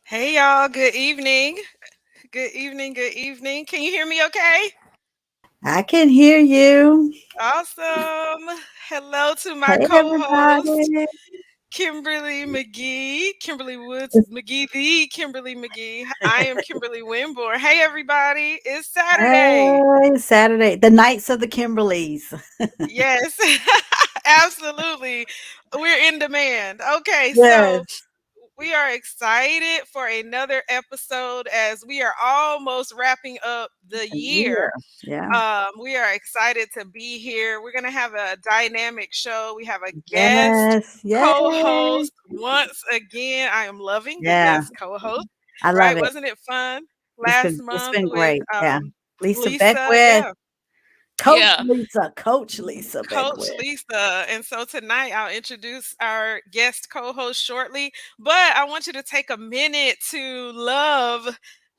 Hey y'all, good evening. Good evening, good evening. Can you hear me okay? I can hear you. Awesome. Hello to my Hey, co-host, everybody. Kimberly McGee, Kimberly Woods McGee, the Kimberly McGee. I am Kimberly Winborn. Hey everybody, it's Saturday. Hey, Saturday, the Knights of the Kimberleys. Yes, absolutely. We're in demand. Okay, so Yes, we are excited for another episode as we are almost wrapping up the a year. year. Yeah. We are excited to be here. We're going to have a dynamic show. We have a guest Yes. Yay. co-host once again. I am loving the Yeah. guest co-host, I love right? it. Wasn't it fun It's last been it's month been with great. Yeah. Lisa Lisa? Beckwith, Yeah. Coach Yeah. Lisa, Coach Lisa Coach Beckwith. Lisa. And so tonight I'll introduce our guest co host shortly. But I want you to take a minute to love,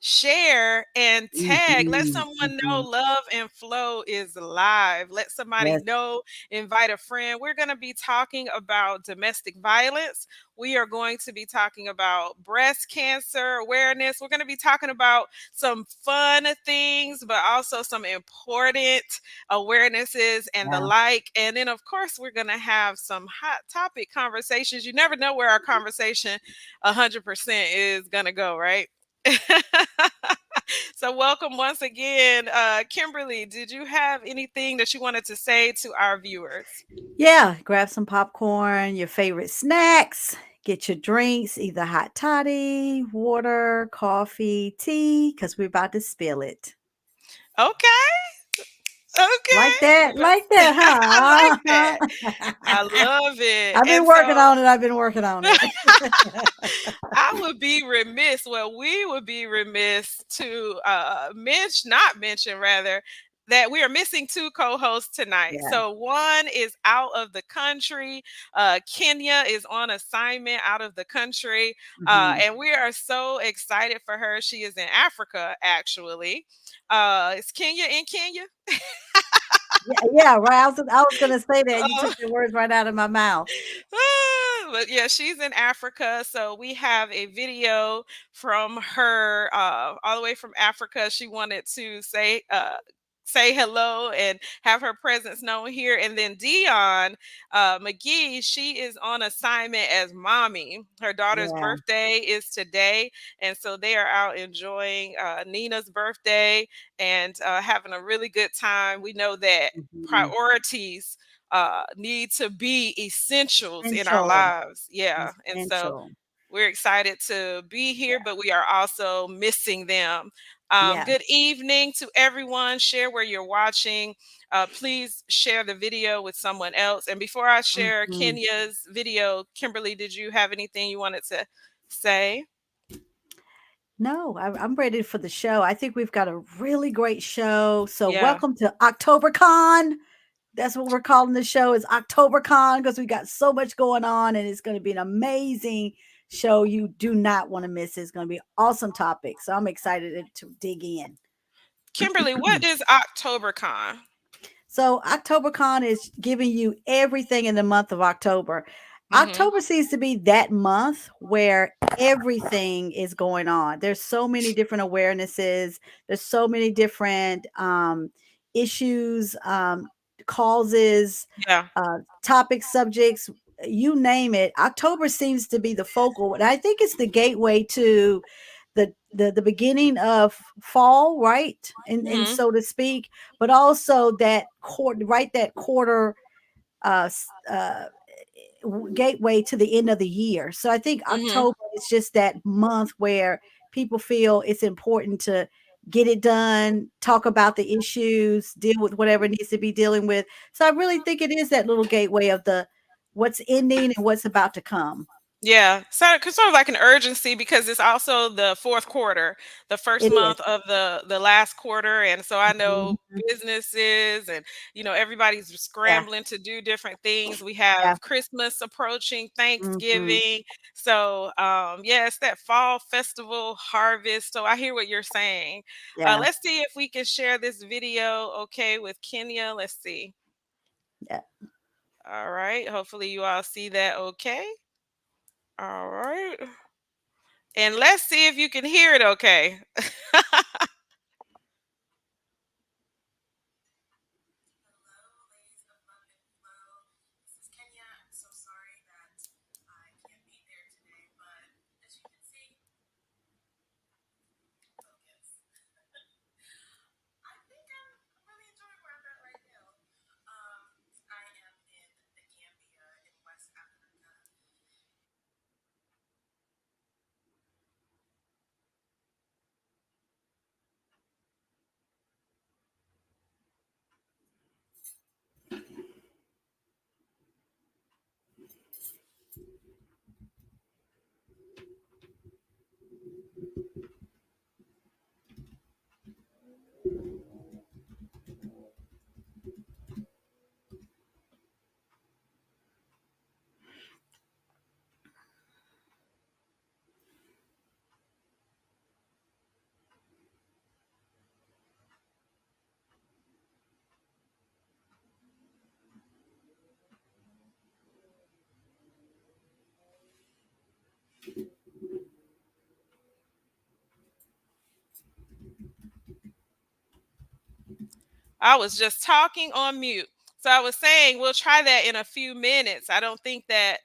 share, and tag. Let Hmm. someone know Hmm. Love and Flow is live. Let somebody Yes. know, invite a friend. We're going to be talking about domestic violence. We are going to be talking about breast cancer awareness. We're going to be talking about some fun things, but also some important awarenesses and the Yeah. like. And then, of course, we're going to have some hot topic conversations. You never know where our conversation 100% is going to go, right? So, welcome once again. Kimberly, did you have anything that you wanted to say to our viewers? Yeah. Grab some popcorn, your favorite snacks. Get your drinks, either hot toddy, water, coffee, tea, because we're about to spill it. Okay. Like Okay. that? Like that, I like huh? that. I love it. I've been And working so on it, I've been working on it. I would be remiss, well, we would be remiss to not mention rather that we are missing two co-hosts tonight. Yeah. So one is out of the country. Kenya is on assignment out of the country. Mhm. And we are so excited for her. She is in Africa, actually. Is Kenya in Kenya? Yeah, right, I was gonna say that, you took the words right out of my mouth. But yeah, she's in Africa. So we have a video from her all the way from Africa. She wanted to say hello and have her presence known here. And then Dion McGee, she is on assignment as mommy. Her daughter's Yeah. birthday is today. And so they are out enjoying Nina's birthday and having a really good time. We know that Mhm. priorities need to be essentials in our Essential, lives. Yeah. And so essential. we're excited to be Yeah, here, but we are also missing them. yeah. Good evening to everyone. Share where you're watching. Please share the video with someone else. And before I share Mhm. Kenya's video, Kimberly, did you have anything you wanted to say? No, I'm ready for the show. I think we've got a really great show, so Yeah. welcome to OctoberCon. That's what we're calling the show, is OctoberCon, because we got so much going on, and it's gonna be an amazing show. You do not wanna miss it. It's gonna be awesome topic, so I'm excited to dig in. Kimberly, what is OctoberCon? So OctoberCon is giving you everything in the month of October. Mm-hmm. October seems to be that month where everything is going on. There's so many different awarenesses. There's so many different issues, causes, Yeah. topics, subjects, you name it. October seems to be the focal, and I think it's the gateway to the beginning of fall, right? And Mm-hmm. so to speak, but also that quarter, right? That quarter uh, s- uh, gateway to the end of the year. So I think Mm-hmm. October is just that month where people feel it's important to get it done, talk about the issues, deal with whatever needs to be dealing with. So I really think it is that little gateway of the what's ending and what's about to come. Yeah, so sort of like an urgency because it's also the fourth quarter, the first It is. month of the last quarter, and so I know Mhm. businesses and everybody's Yeah. scrambling to do different things. We Yeah. have Christmas approaching, Mhm. Thanksgiving, so yeah, it's that fall festival harvest. So I hear what you're saying. Yeah. Let's see if we can share this video, okay, with Kenya. Let's see. Yeah. All right, hopefully you all see that, okay. All right. And let's see if you can hear it okay. Hello, ladies of Love and Flow. This is Kenya. I'm so sorry that I can't be there today, but as you can see, focus. I think I'm really enjoying where I'm at right now. I am in the Gambia in West Africa. I was just talking on mute. So I was saying we'll try that in a few minutes. I don't think that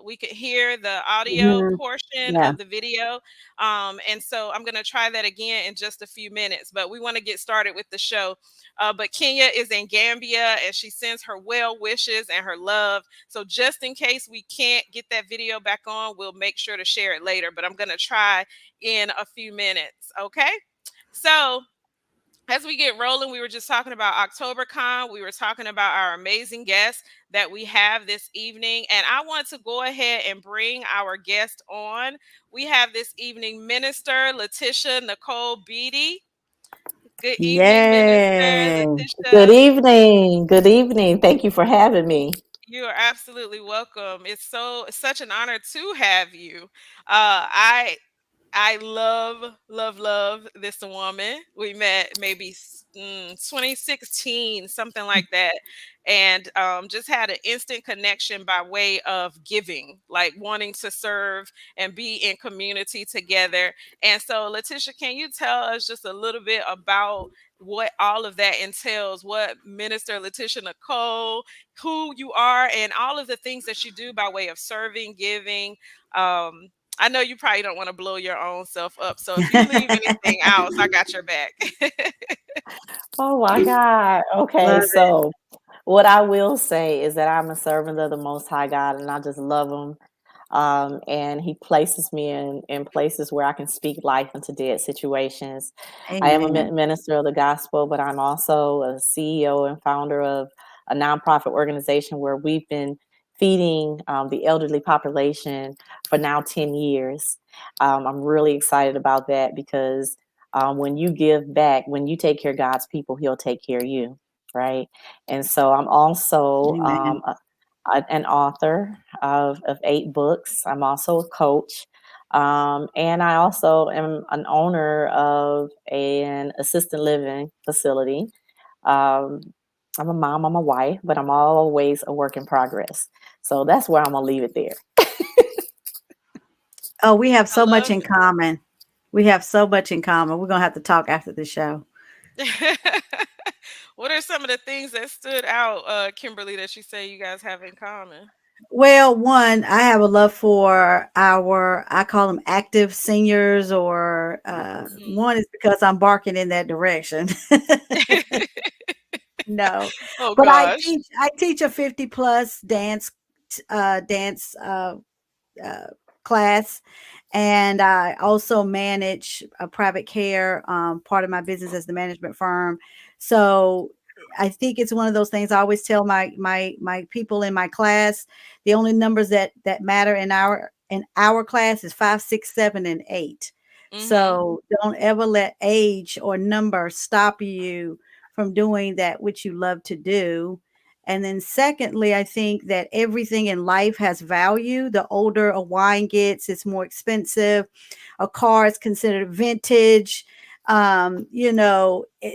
we could hear the audio Mhm. portion Yeah. of the video. And so I'm going to try that again in just a few minutes. But we want to get started with the show. But Kenya is in Gambia and she sends her well wishes and her love. So just in case we can't get that video back on, we'll make sure to share it later. But I'm going to try in a few minutes. Okay. So as we get rolling, we were just talking about OctoberCon. We were talking about our amazing guests that we have this evening. And I want to go ahead and bring our guest on. We have this evening Minister Letitia Nicole Beatty. Good evening, Minister Yay. Good Letitia. evening. Good evening. Thank you for having me. You are absolutely welcome. It's such an honor to have you. I love this woman. We met maybe 2016, something like that, and just had an instant connection by way of giving, like wanting to serve and be in community together. And so, Letitia, can you tell us just a little bit about what all of that entails? What Minister Letitia Nicole, who you are, and all of the things that you do by way of serving, giving. Um, I know you probably don't want to blow your own self up. So if you leave anything else, I got your back. Oh my God. Okay, Love it. so what I will say is that I'm a servant of the Most High God, and I just love Him. And He places me in places where I can speak life into dead situations. I am a Amen. minister of the gospel, but I'm also a CEO and founder of a nonprofit organization where we've been feeding the elderly population for now 10 years. I'm really excited about that because when you give back, when you take care of God's people, He'll take care of you, right? And so I'm also Amen. an author of 8 books. I'm also a coach. And I also am an owner of an assisted living facility. Um, I'm a mom, I'm a wife, but I'm always a work in progress. So that's where I'm going to leave it there. Oh, we have I so much love in common. We have so much in common. We're gonna have to talk after the show. it. What are some of the things that stood out, Kimberly, that you say you guys have in common? Well, one, I have a love for our, I call them active seniors, or Mm. one is because I'm barking in that direction. No, Oh but gosh. I teach a 50 plus dance uh, class. And I also manage a private care. Part of my business as the management firm. So I think it's one of those things. I always tell my people in my class, the only numbers that matter in our class is 5, 6, 7, and 8. Mhm. So don't ever let age or number stop you from doing that which you love to do. And then secondly, I think that everything in life has value. The older a wine gets, it's more expensive. A car is considered vintage.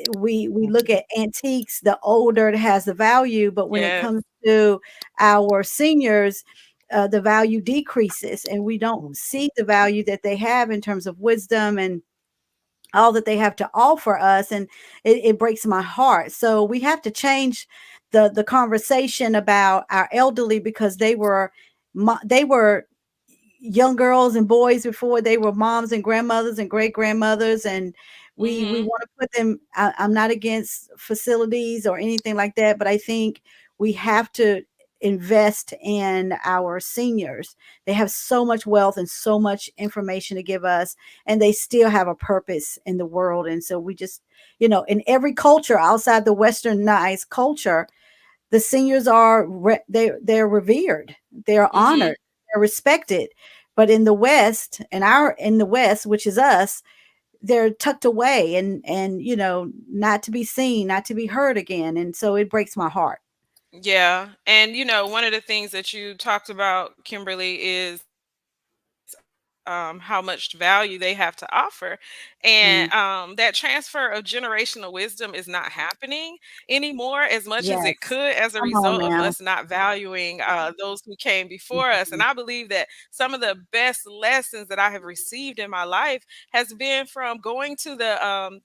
We look Mhm. at antiques, the older it has the value, but when it Yes. comes to our seniors, the value decreases, and we don't Mm. see the value that they have in terms of wisdom and all that they have to offer us, and it breaks my heart. So we have to change the conversation about our elderly, because they were young girls and boys before they were moms and grandmothers and great grandmothers, and we Mhm. want to put them. I'm not against facilities or anything like that, but I think we have to invest in our seniors. They have so much wealth and so much information to give us, and they still have a purpose in the world. And so we just, in every culture outside the westernized culture, the seniors are they're revered, they're Mhm. honored, they're respected. But in the West, in the West, which is us, they're tucked away, and not to be seen, not to be heard again. And so it breaks my heart. Yeah. And one of the things that you talked about, Kimberly, is how much value they have to offer. And Mm, that transfer of generational wisdom is not happening anymore as much as it could, yes. as a Come result on of us now. not valuing those who came before us. And Mhm. I believe that some of the best lessons that I have received in my life has been from going to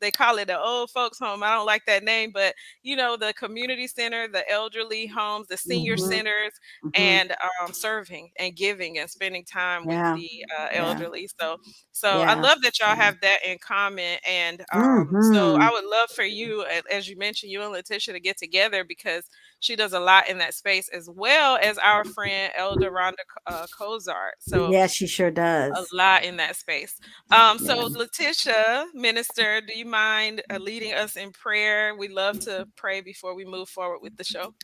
they call it the old folks home. I don't like that name, but the community center, the elderly homes, the senior Mhm. centers, Mhm. and serving and giving and spending time with Yeah. the Yeah. elderly. So I Yeah. love that y'all Yeah. have that in common. And so I Mhm. would love for you, as you mentioned, you and Letitia to get together, because she does a lot in that space, as well as our friend Elder Rhonda Cozart. So Yeah, she sure a does. lot in that space. Yeah. So Letitia, minister, do you mind leading us in prayer? We love to pray before we move forward with the show.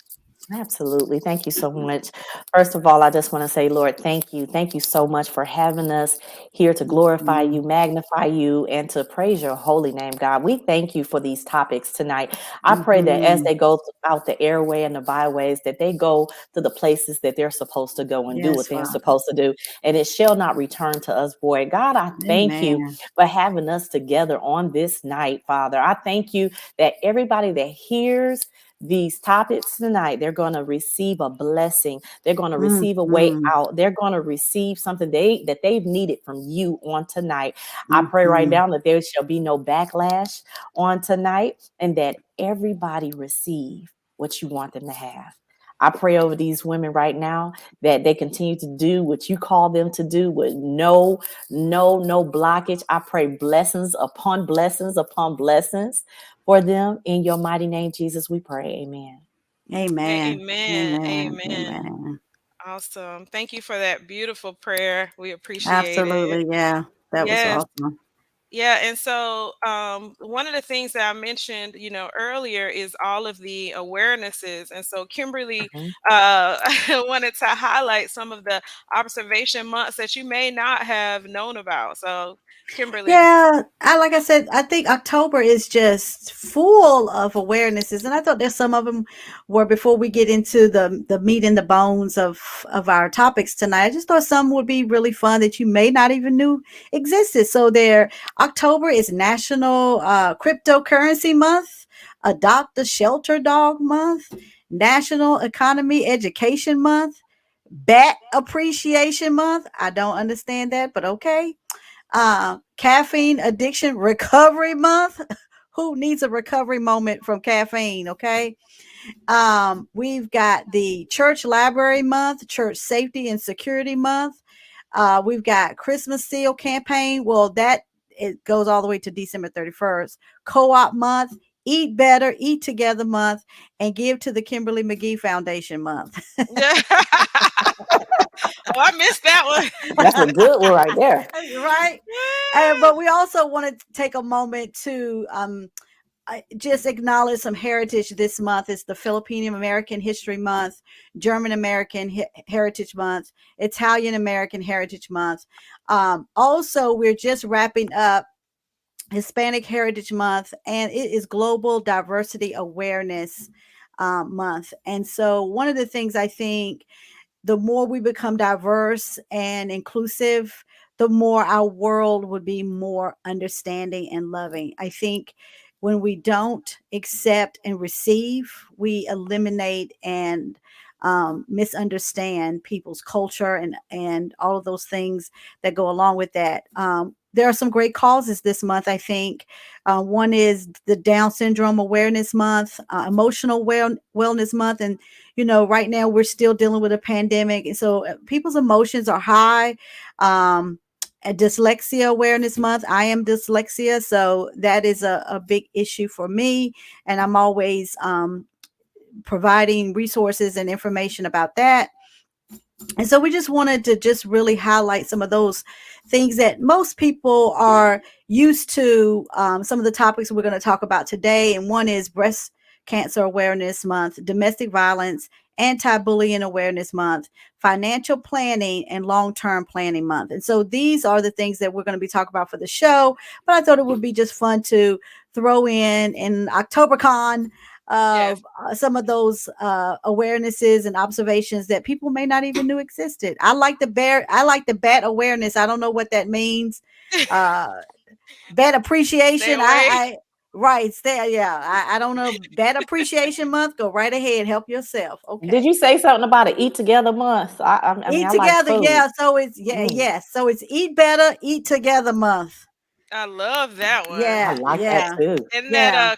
Absolutely. Thank you so much. First of all, I just want to say, Lord, thank you. Thank you so much for having us here to glorify you, Mhm. magnify you, and to praise your holy name, God. We thank you for these topics tonight. I pray that as Mhm. they go out the airway and the byways, that they go to the places that they're supposed to go and do Yes, what they're Father. supposed to do, and it shall not return to us void. God, I thank you Amen. for having us together on this night, Father. I thank you that everybody that hears these topics tonight, they're going to receive a blessing. They're going to receive a way Mhm. out. They're going to receive something that they've needed from you on tonight. I pray right Mhm. now that there shall be no backlash on tonight, and that everybody receive what you want them to have. I pray over these women right now that they continue to do what you call them to do with no blockage. I pray blessings upon blessings for them. In your mighty name, Jesus, we pray. Amen. Amen. Amen. Amen. Amen. Amen. Awesome. Thank you for that beautiful prayer. We appreciate it. Absolutely. Yeah. That was Yes. awesome. Yeah, and so one of the things that I mentioned, earlier is all of the awarenesses, and so Kimberly Mhm. wanted to highlight some of the observation months that you may not have known about. So, Kimberly, Yeah, like I said, I think October is just full of awarenesses, and I thought that some of them were, before we get into the meat and the bones of our topics tonight. I just thought some would be really fun that you may not even knew existed. So there, October is National Cryptocurrency Month, Adopt a Shelter Dog Month, National Economy Education Month, Bat Appreciation Month. I don't understand that, but okay. Caffeine Addiction Recovery Month. Who needs a recovery moment from caffeine? Okay. We've got the Church Library Month, Church Safety and Security Month. We've got Christmas Seal Campaign. Well, that it goes all the way to December 31st. Co-op Month, Eat Better, Eat Together Month, and Give to the Kimberly McGee Foundation Month. yeah. Oh, I missed that That's a good one right there. Right. one. But we also want to take a moment to just acknowledge some heritage this month. It's the Filipino American History Month, German American Heritage Month, Italian American Heritage Month. Also, we're just wrapping up Hispanic Heritage Month, and it is Global Diversity Awareness Month. And so, one of the things I think, the more we become diverse and inclusive, the more our world would be more understanding and loving. I think when we don't accept and receive, we eliminate and misunderstand people's culture and all of those things that go along with that. There are some great causes this month, I think. One is the Down Syndrome Awareness Month, Emotional Wellness Month. And, right now we're still dealing with a pandemic. And so people's emotions are high. A Dyslexia Awareness Month. I am dyslexia, so that is a big issue for me. And I'm always providing resources and information about that. And so we just wanted to just really highlight some of those things that most people are used to. Some of the topics we're going to talk about today. And one is Breast Cancer Awareness Month, Domestic Violence, Anti-Bullying Awareness Month, Financial Planning, and Long-Term Planning Month. And so these are the things that we're going to be talking about for the show. But I thought it would be just fun to throw in OctoberCon Yes. some of those awarenesses and observations that people may not even knew existed. I like the bat awareness. I don't know what that means. Uh, Bat Stay appreciation. away. Right, stay. Yeah, I don't know. Bat appreciation month. Go right ahead. Help yourself. Did Okay. you say something about an eat together month? I mean, Eat I like together. food. Yeah. So it's Mm, yes. So it's eat better, eat together month. I love that one. I Yeah. like that Yeah. too. And that Yeah.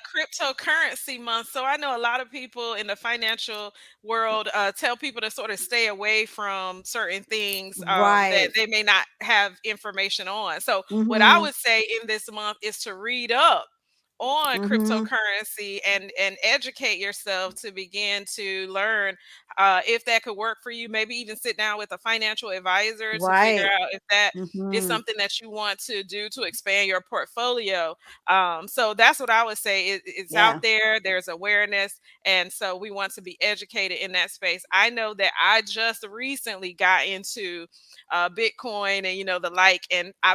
cryptocurrency month. So I know a lot of people in the financial world tell people to sort of stay away from certain things that Right. they may not have information on. So what I Mm-hmm. would say in this month is to read up on Mm-hmm. cryptocurrency and educate yourself to begin to learn if that could work for you. Maybe even sit down with a financial advisor to figure Right. out if that is Mm-hmm. something that you want to do to expand your portfolio. So that's what I would say. It's out Yeah. there. There's awareness, and so we want to be educated in that space. I know that I just recently got into Bitcoin and the like,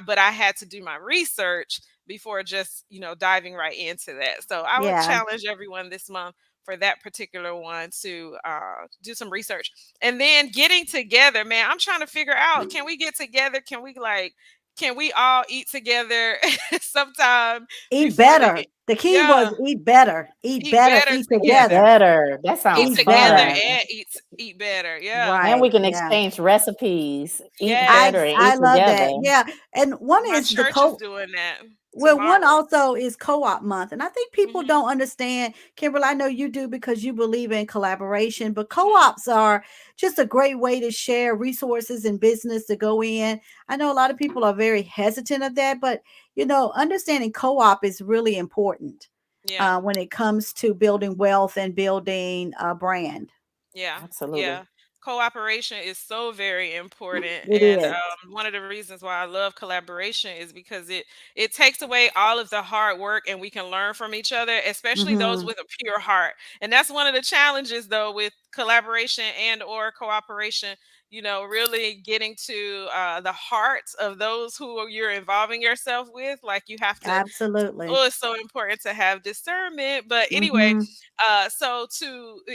but I had to do my research before just diving right into that. So I would Yeah. challenge everyone this month for that particular one to do some research and then getting together. Man, I'm trying to figure out, can we get together? Can we all eat together sometime Eat before the better. The key was yeah, eat better. Eat eat better. better Eat Eat together. together. better. That sounds Eat Eat together better. fun. and eat better. Yeah. And Right. we can Yeah. exchange recipes, eat I better, Yes. and I eat love together. that. Yeah. And one My is the church is co doing that well, one tomorrow. also is co-op month. And I think people Hmm. don't understand, Kimberly, I know you do because you believe in collaboration, but Hmm. co-ops are just a great way to share resources and business to go in. I know a lot of people are very hesitant of that, but understanding co-op is really important Yeah. when it comes to building wealth and building a brand. Yeah, Absolutely. yeah. Cooperation is so very important, It and is. one of the reasons why I love collaboration is because it takes away all of the hard work, and we can learn from each other, especially those Hmm. with a pure heart. And that's one of the challenges, though, with collaboration and or cooperation. Really getting to the hearts of those who you're involving yourself with. Like you have to. Absolutely. Oh, it's so important to have discernment. But anyway, Hmm.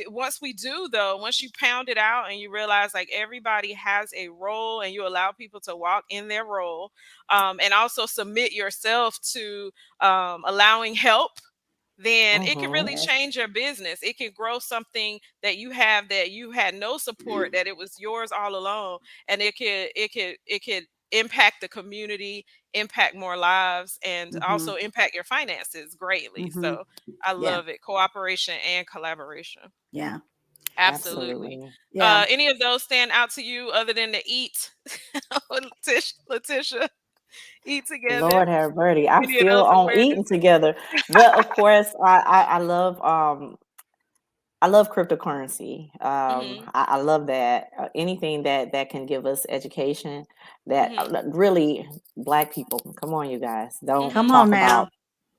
once we do though, once you pound it out and you realize like everybody has a role and you allow people to walk in their role, and also submit yourself to allowing help, then it can Hmm. really Yes. change your business. It can grow something that you have that you had no support, that it was yours all along, and it could impact the community, impact more lives, and Hmm. also impact your finances greatly. Hmm. So I Yeah. love it. Cooperation and collaboration. Yeah. Absolutely. Absolutely. Yeah. Any of those stand out to you other than the eat? Letitia, eat together. Lord have mercy. I'm Any of still those on eating awareness? together. But of course, I love cryptocurrency. Hmm. I love that. Anything that can give us education that Hmm. really Black people, come on, you guys, don't Come Hmm. on talk now. about.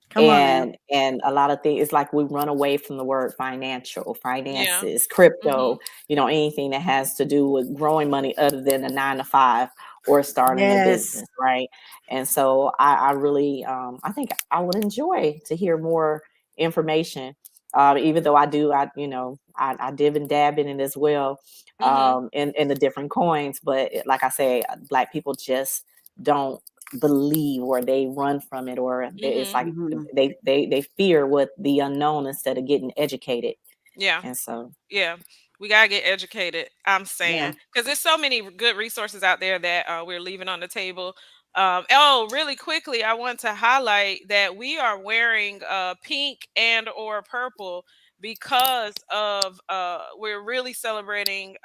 Come on now. And a lot of things, it's like we run away from the word financial, Yeah. finances, Hmm. crypto, anything that has to do with growing money other than a 9 to 5 or starting a Yes. business, right? And so I really I think I would enjoy to hear more information. Even though I dib and dab in it as well, Hmm. in the different coins, but like I say, Black people just don't believe, or they run from it, or it's Hmm. like Hmm. they fear what the unknown instead of getting educated. Yeah. And so, Yeah, we gotta get educated. I'm yeah. saying because there's so many good resources out there that we're leaving on the table. Oh, really quickly, I want to highlight that we are wearing pink and or purple because of we're really celebrating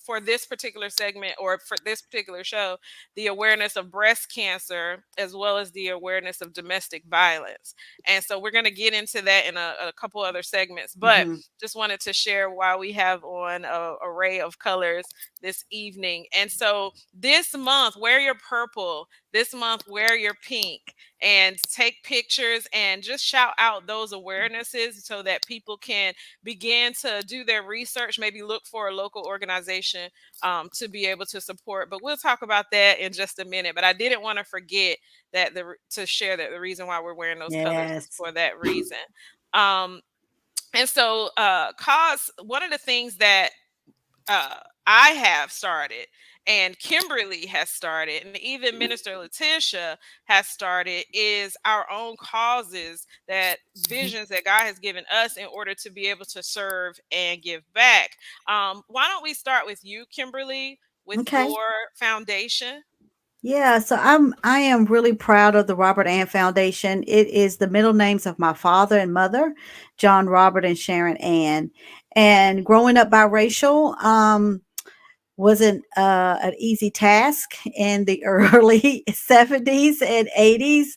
for this particular segment or for this particular show the awareness of breast cancer as well as the awareness of domestic violence. And so we're going to get into that in a couple other segments, but Mhm. just wanted to share why we have on a array of colors this evening. And so this month, wear your purple. This month, wear your pink and take pictures and just shout out those awarenesses so that people can begin to do their research, maybe look for a local organization to be able to support. But we'll talk about that in just a minute. But I didn't want to forget that to share that the reason why we're wearing those colors is Yes. for that reason. Um, and so, cause one of the things that uh, I have started, and Kimberly has started, and even Minister Letitia has started, is our own causes that Mhm. visions that God has given us in order to be able to serve and give back. Why don't we start with you, Kimberly, with Okay. your foundation? Yeah, so I am really proud of the Robert Ann Foundation. It is the middle names of my father and mother, John Robert and Sharon Ann. And growing up biracial, wasn't an easy task in the early 70s and 80s,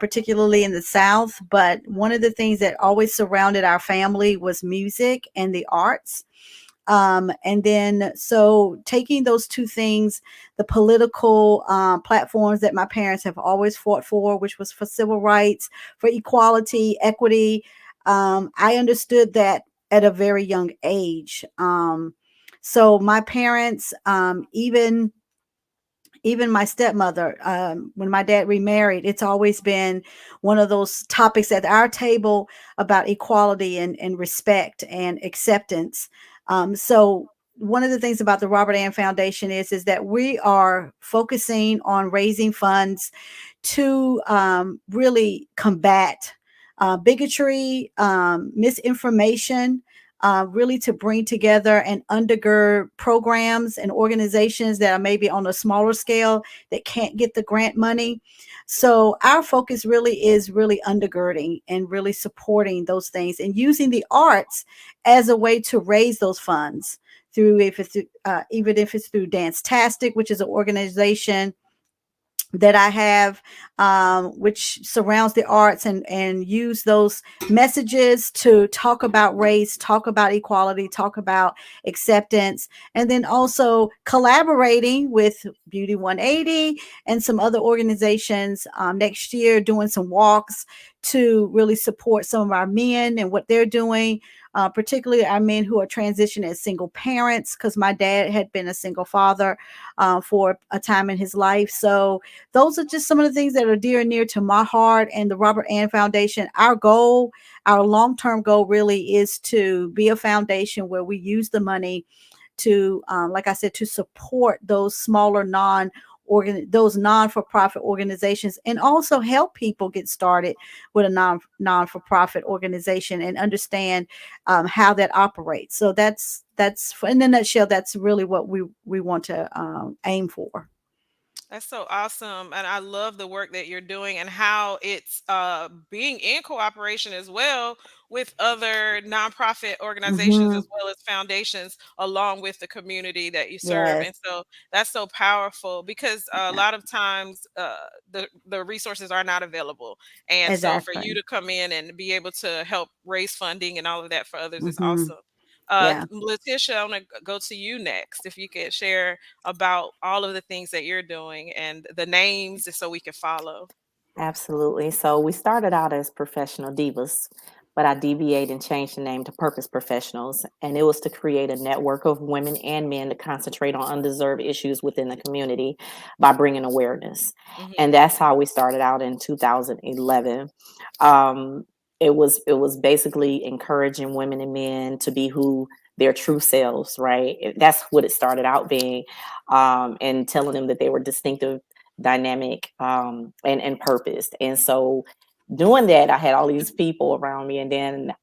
particularly in the South. But one of the things that always surrounded our family was music and the arts. And then, so taking those two things, the political platforms that my parents have always fought for, which was for civil rights, for equality, equity, I understood that at a very young age. So my parents, even my stepmother, when my dad remarried, it's always been one of those topics at our table about equality and respect and acceptance. So one of the things about the Robert Ann Foundation is that we are focusing on raising funds to really combat bigotry, misinformation, really to bring together and undergird programs and organizations that are maybe on a smaller scale that can't get the grant money. So our focus really is really undergirding and really supporting those things and using the arts as a way to raise those funds through, if it's even if it's through Dance Tastic, which is an organization that I have, which surrounds the arts and use those messages to talk about race, talk about equality, talk about acceptance, and then also collaborating with Beauty 180 and some other organizations next year, doing some walks to really support some of our men and what they're doing. Particularly our men who are transitioning as single parents, because my dad had been a single father for a time in his life. So those are just some of the things that are dear and near to my heart and the Robert Ann Foundation. Our goal, our long-term goal really is to be a foundation where we use the money to, like I said, to support those smaller those non-for-profit organizations, and also help people get started with a non-for-profit organization and understand how that operates. So that's in a nutshell, that's really what we want to aim for. That's so awesome. And I love the work that you're doing and how it's being in cooperation as well with other nonprofit organizations Hmm. as well as foundations along with the community that you serve. Yes. And so that's so powerful because a Yeah, lot of times the resources are not available. And so for you exactly. to come in and be able to help raise funding and all of that for others is Hmm. awesome. Yeah. Letitia, I want to go to you next. If you could share about all of the things that you're doing and the names so we can follow. Absolutely. So we started out as professional divas, but I deviated and changed the name to Purpose Professionals. And it was to create a network of women and men to concentrate on undeserved issues within the community by bringing awareness. Hmm. And that's how we started out in 2011. Um, it was basically encouraging women and men to be who their true selves, right? That's what it started out being, and telling them that they were distinctive, dynamic, and purposed. And so doing that, I had all these people around me, and then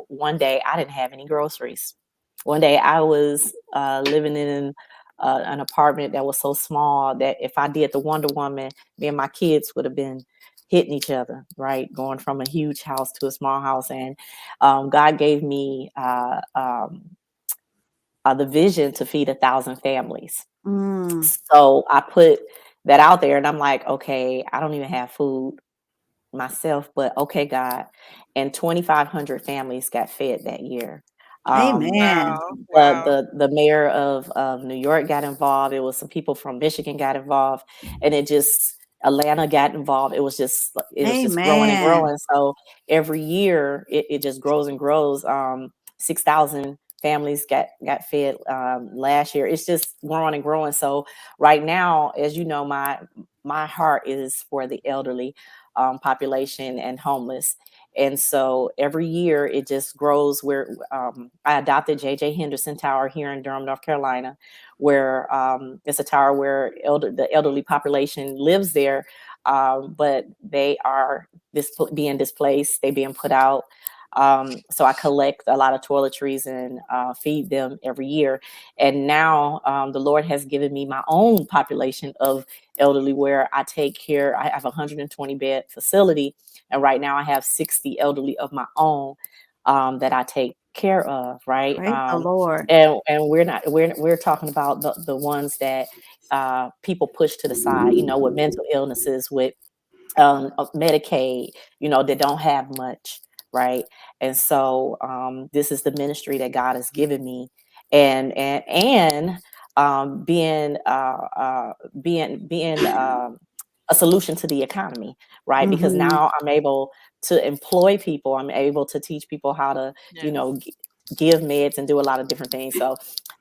one day I didn't have any groceries. One day I was living in an apartment that was so small that if I did the Wonder Woman, me and my kids would have been hitting each other, right? Going from a huge house to a small house. And God gave me the vision to feed 1,000 families. Mm. So I put that out there and I'm like, okay, I don't even have food myself, but okay, God. And 2,500 families got fed that year. Amen. Wow. The, Wow. the mayor of New York got involved. It was some people from Michigan got involved, and it just Atlanta got involved. It was just growing and Amen. growing. So every year it just grows and grows. 6,000 families got fed last year. It's just growing and growing. So right now, as you know, my heart is for the elderly population and homeless. And so every year it just grows. Where I adopted J.J. Henderson Tower here in Durham, North Carolina, where it's a tower where the elderly population lives there, but they are being displaced. They being put out. So I collect a lot of toiletries and feed them every year. And now the Lord has given me my own population of elderly where I take care. I have a 120 bed facility, and right now I have 60 elderly of my own that I take care of. Right, Praise the Lord. and we're talking about the ones that people push to the side. With mental illnesses, with of Medicaid, that don't have much, right? And so this is the ministry that God has given me, and being a solution to the economy, right? Because Mhm. now I'm able to employ people. I'm able to teach people how to, you Yes. know, g- give meds and do a lot of different things. So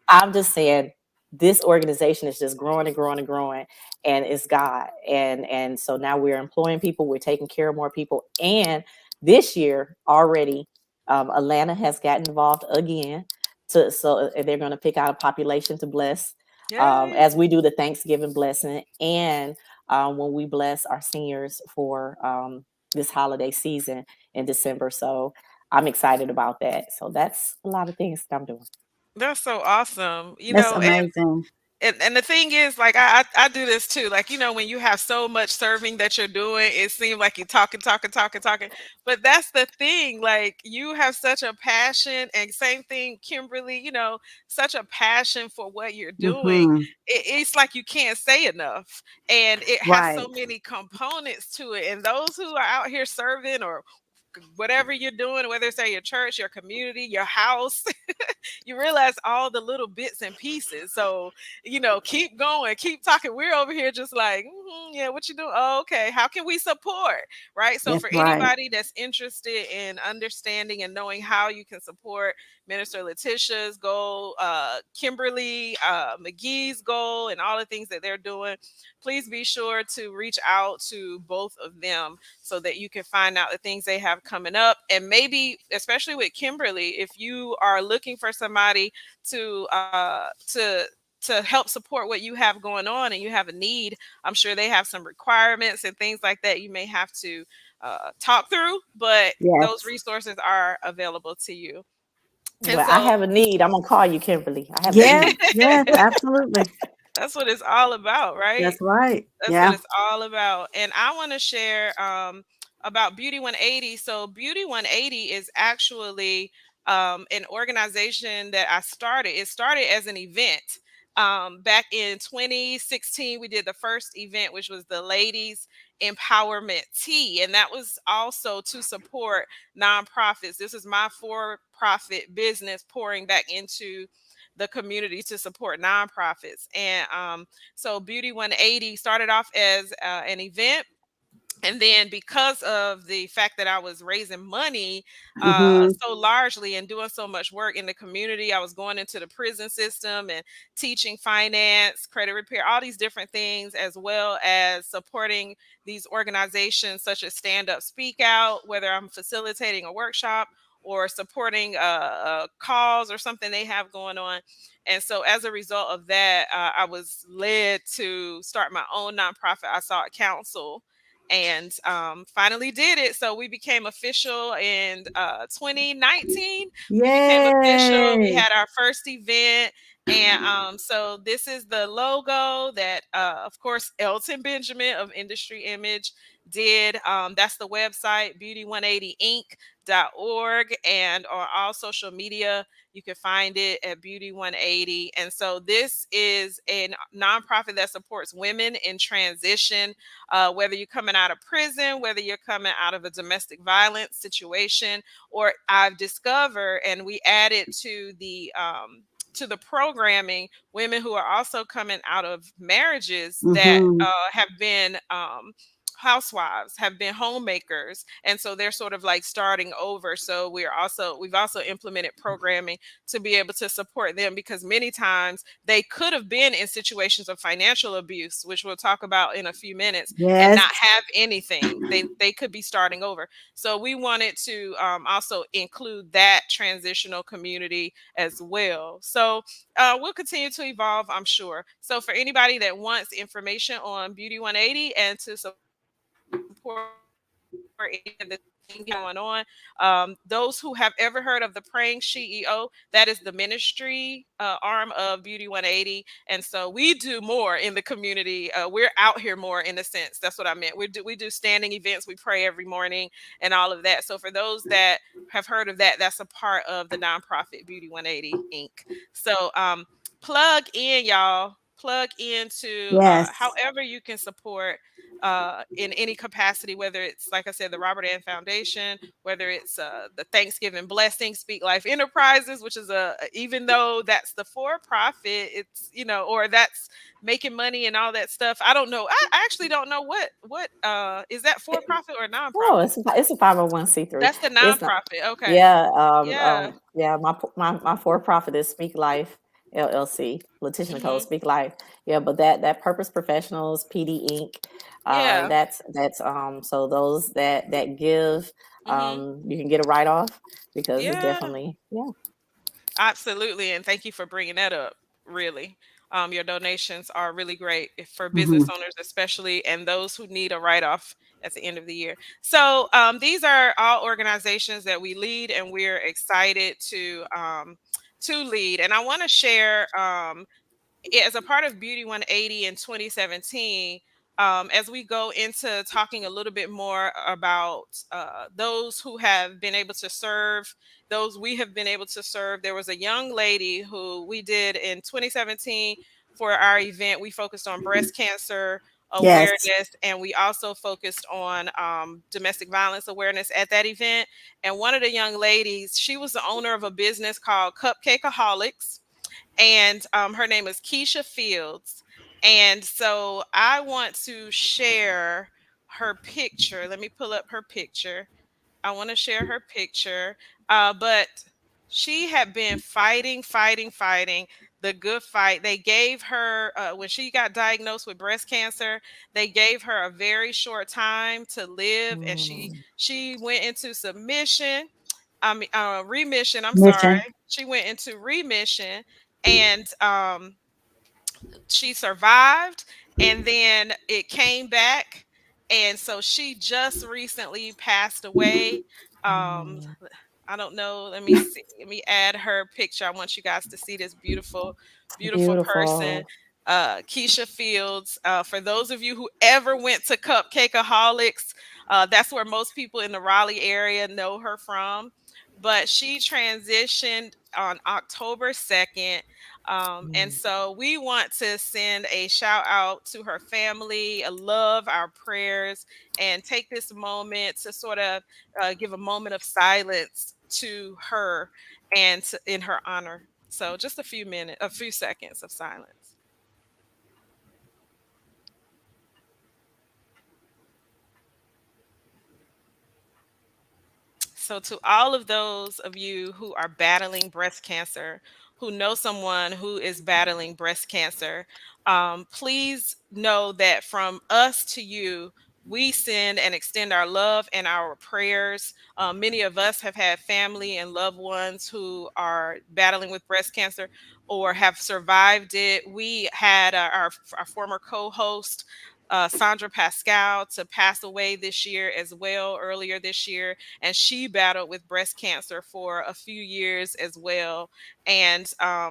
I'm just saying this organization is just growing and growing and growing, and it's God. And so now we're employing people, we're taking care of more people. And this year already, Atlanta has gotten involved again. So they're going to pick out a population to bless Yay. as we do the Thanksgiving blessing, and when we bless our seniors for this holiday season in December. So I'm excited about that. So that's a lot of things that I'm doing. That's so awesome. That's amazing. And the thing is, like I do this too. Like, when you have so much serving that you're doing, it seems like you're talking, talking, talking, talking. But that's the thing. Like, you have such a passion, and same thing, Kimberly. Such a passion for what you're doing. Mhm. It's like you can't say enough, and it has so Right. many components to it. And those who are out here serving or whatever you're doing, whether it's at your church, your community, your house, you realize all the little bits and pieces. So, keep going, keep talking. We're over here just like, yeah, what you doing? Oh, okay. How can we support? Right. So, That's for right. anybody that's interested in understanding and knowing how you can support Minister Letitia's goal, Kimberly McGee's goal, and all the things that they're doing, please be sure to reach out to both of them so that you can find out the things they have coming up. And maybe, especially with Kimberly, if you are looking for somebody to help support what you have going on and you have a need, I'm sure they have some requirements and things like that you may have to talk through, but those Yes. resources are available to you. And Well, I so have a need. I'm gonna call you, Kimberly. I have a Yes, need. yes, absolutely. that's what it's all about, right? That's right. That's what Yeah. it's all about. And I want to share about Beauty 180. So Beauty 180 is actually an organization that I started. It started as an event. Back in 2016, we did the first event, which was the Ladies Empowerment Tea. And that was also to support nonprofits. This is my for-profit business pouring back into the community to support nonprofits. And so Beauty 180 started off as an event. And then, because of the fact that I was raising money Mhm. so largely and doing so much work in the community, I was going into the prison system and teaching finance, credit repair, all these different things, as well as supporting these organizations such as Stand Up Speak Out, whether I'm facilitating a workshop or supporting a cause or something they have going on. And so, as a result of that, I was led to start my own nonprofit. I sought counsel, and finally did it. So we became official in 2019. We became official. We Yay. had our first event. And so this is the logo that, of course, Elton Benjamin of Industry Image did. That's the website, beauty180inc.org. And on all social media, you can find it at Beauty 180. And so this is a nonprofit that supports women in transition, whether you're coming out of prison, whether you're coming out of a domestic violence situation, or I've discovered, and we added to the programming, women who are also coming out of marriages that Mm-hmm. have been housewives, have been homemakers, and so they're sort of like starting over. So we've also implemented programming to be able to support them, because many times they could have been in situations of financial abuse, which we'll talk about in a few minutes, and Yes. not have anything. They could be starting over. So we wanted to also include that transitional community as well. So we'll continue to evolve, I'm sure. So for anybody that wants information on Beauty 180 and to support any of the things going on, those who have ever heard of the Praying CEO, that is the ministry arm of Beauty 180. And so we do more in the community. We're out here more, in a sense. That's what I meant. We do standing events. We pray every morning and all of that. So for those that have heard of that, that's a part of the nonprofit Beauty 180 Inc. So plug in, y'all. Plug into Yes. however you can support in any capacity, whether it's, like I said, the Robert Ann Foundation, whether it's the Thanksgiving Blessing, Speak Life Enterprises, which is even though that's the for profit, it's, or that's making money and all that stuff. I don't know. I actually don't know what is that, for profit or Oh, nonprofit? it's a 501c3. That's the It's not. nonprofit. Okay. Yeah, Yeah. yeah. My for profit is Speak Life LLC. Letitia Nicole Hmm. Speak Life. Yeah, but that Purpose Professionals PD Inc. Yeah. That's so those that give, Hmm. you can get a write off because it Yeah. definitely, yeah. Absolutely, and thank you for bringing that up. Really, your donations are really great for Mm-hmm. business owners, especially, and those who need a write-off at the end of the year. So these are all organizations that we lead, and we're excited to lead. And I want to share as a part of Beauty 180 in 2017, as we go into talking a little bit more about those who have been able to serve, those we have been able to serve. There was a young lady who we did in 2017 for our event. We focused on breast cancer Yes. awareness, and we also focused on domestic violence awareness at that event. And one of the young ladies, she was the owner of a business called Cupcakeaholics, and her name is Keisha Fields. And so I want to share her picture. Let me pull up her picture. I want to share her picture. But she had been fighting, fighting, fighting the good fight. They gave her, when she got diagnosed with breast cancer, they gave her a very short time to live, and she Mm, she went into submission. I mean, remission. I'm sorry. Mission. She went into remission, and she survived, and then it came back, and so she just recently passed away. um mm. I don't know, let me see, let me add her picture. I want you guys to see this beautiful, beautiful person, Beautiful. Keisha Fields. For those of you who ever went to Cupcakeaholics, that's where most people in the Raleigh area know her from. But she transitioned on October 2nd. And Mm. so we want to send a shout out to her family, a love, our prayers, and take this moment to sort of give a moment of silence to her and in her honor. So just a few seconds of silence. So, to all of those of you who are battling breast cancer, who know someone who is battling breast cancer, please know that from us to you, we send and extend our love and our prayers. Many of us have had family and loved ones who are battling with breast cancer or have survived it. We had our former co host. Sandra Pascal to pass away this year as well, earlier this year. And she battled with breast cancer for a few years as well. And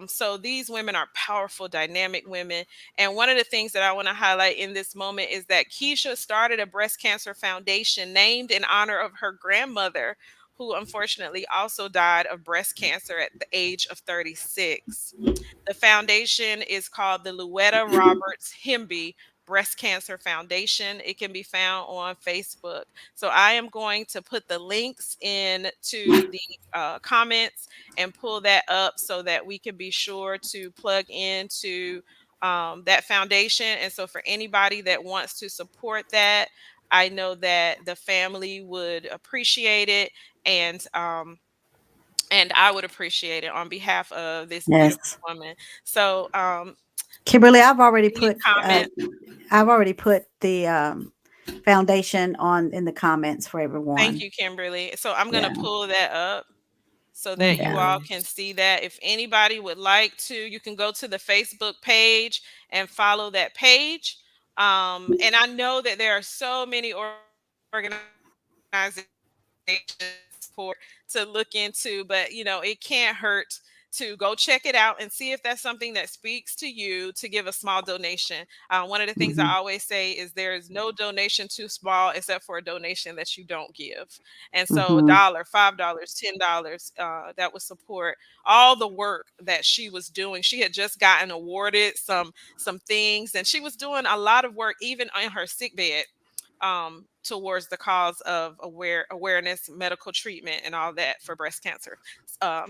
so these women are powerful, dynamic women. And one of the things that I want to highlight in this moment is that Keisha started a breast cancer foundation named in honor of her grandmother, who unfortunately also died of breast cancer at the age of 36. The foundation is called the Louetta Roberts Hemby Breast Cancer Foundation. It can be found on Facebook. So I am going to put the links into the comments and pull that up so that we can be sure to plug into that foundation. And so for anybody that wants to support that, I know that the family would appreciate it. And I would appreciate it on behalf of this beautiful Yes. woman. So, Kimberly, I've already any put comment? the foundation on in the comments for Thank everyone. you, Kimberly. So I'm gonna Yeah. pull that up so that you Yeah. all Mhm. can see that. If anybody would like to, you can go to the Facebook page and follow that page. And I know that there are so many organizations support to look into, but it can't hurt to go check it out and see if that's something that speaks to you, to give a small donation. One of the things I Hmm. always say is there is no donation too small except for a donation that you don't give. And so a Hmm. dollar, $5, $10, that would support all the work that she was doing. She had just gotten awarded some things, and she was doing a lot of work even in her sick bed, towards the cause of awareness, medical treatment, and all that for breast cancer.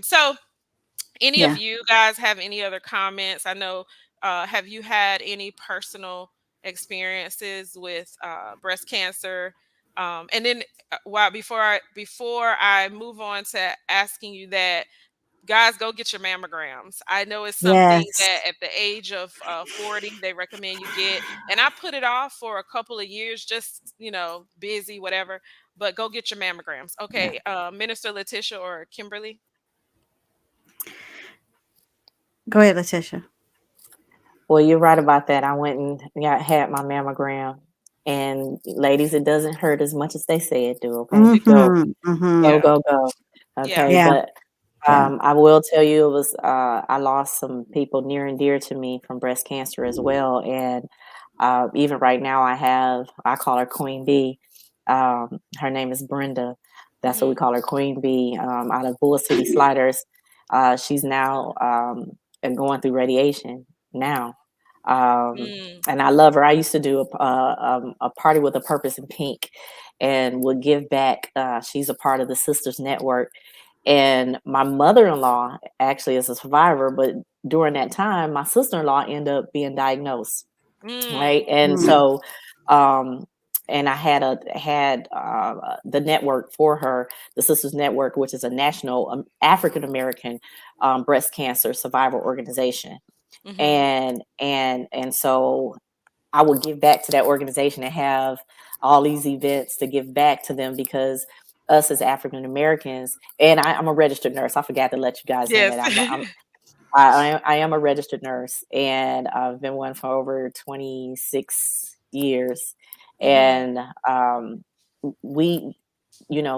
So, any of Yeah. you guys have any other comments? I know. Have you had any personal experiences with breast cancer? And then, while before I move on to asking you that, guys, go get your mammograms. I know it's something that Yes. at the age of 40 they recommend you get, and I put it off for a couple of years, just busy, whatever. But go get your mammograms. Yeah. Okay, Minister Letitia or Kimberly. Go ahead, Letitia. Well, you're right about that. I went and had my mammogram, and ladies, it doesn't hurt as much as they say it do. Okay, go, Mm-hmm. Mm-hmm. go, Yeah, go, go. yeah. Okay, Yeah. but Yeah. I will tell you, it was I lost some people near and dear to me from breast cancer as well, and even right now, I call her Queen Bee. Her name is Brenda. That's what we Mhm. call her, Queen Bee, out of Bull City Sliders. She's now going through radiation now. Mm, And I love her. I used to do a party with a purpose in pink and would give back. She's a part of the Sisters Network. And my mother in law actually is a survivor, but during that time, my sister in law ended up being diagnosed, mm, right? And Mm. so, um, and I had the network for her, the Sisters Network, which is a national African American breast cancer survivor organization, mhm, and so I would give back to that organization and have all these events to give back to them because us as African Americans, and I'm a registered nurse. I forgot to let you guys know yes. that I am a registered nurse, and I've been one for over 26 years. Mhm, And we,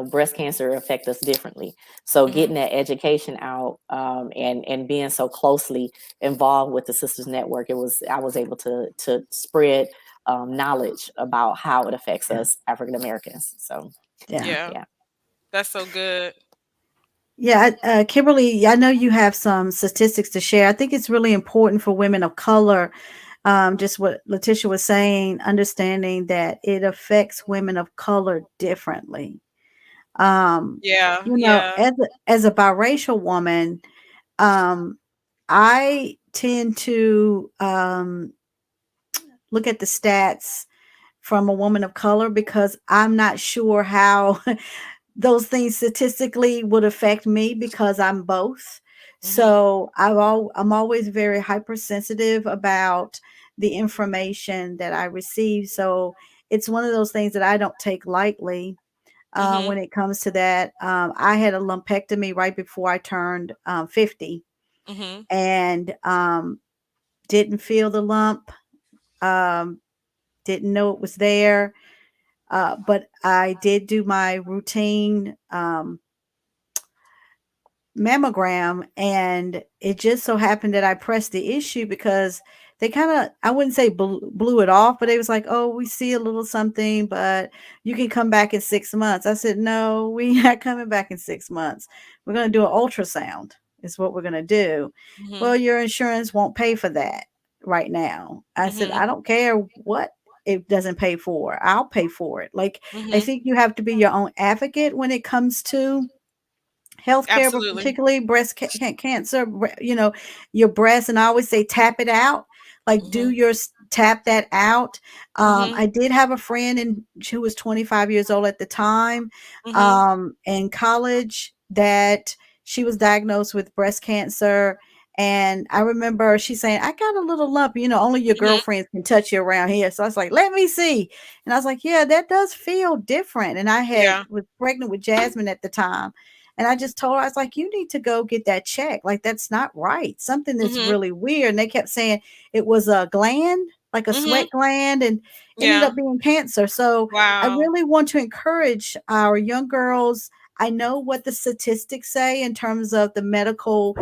breast cancer affect us differently. So mhm. getting that education out, and being so closely involved with the Sisters Network, I was able to spread knowledge about how it affects Yeah. us African Americans. So Yeah. Yeah, yeah. that's so good. Yeah, Kimberly, I know you have some statistics to share. I think it's really important for women of color, just what Letitia was saying, understanding that it affects women of color differently. Um, Yeah, yeah. as a biracial woman, um, I tend to look at the stats from a woman of color because I'm not sure how those things statistically would affect me because I'm both. Mhm, So I'm always very hypersensitive about the information that I receive. So it's one of those things that I don't take lightly mhm, when it comes to that. I had a lumpectomy right before I turned 50 mhm. and didn't feel the lump. Um, didn't know it was there. But I did do my routine mammogram, and it just so happened that I pressed the issue because they kind of, I wouldn't say blew it off, but it was like, oh, we see a little something, but you can come back in 6 months. I said, no, we not coming back in 6 months. We're going to do an ultrasound is what we're going to do. Well, Mhm. your insurance won't pay for that right now. I said, Mhm. I don't care what it doesn't pay for. I'll pay for it. Like, I Mhm. think you have to be your own advocate when it comes to healthcare, but Absolutely. particularly cancer, your breast. And I always say, tap it out. Like, do Mhm. your tap that out. Mhm. I did have a friend, and she was 25 years old at the time, Mhm. in college, that she was diagnosed with breast cancer. And I remember she saying, I got a little lump, only your Mhm. girlfriends can touch you around here. So I was like, let me see. And I was like, yeah, that does feel different. And I Yeah. was pregnant with Jasmine at the time. And I just told her, I was like, you need to go get that checked. Like, that's not right. Something that's Mhm. really weird. And they kept saying it was a gland, like a Mhm. sweat gland, and ended Yeah. up being cancer. So I Wow. really want to encourage our young girls. I know what the statistics say in terms of the medical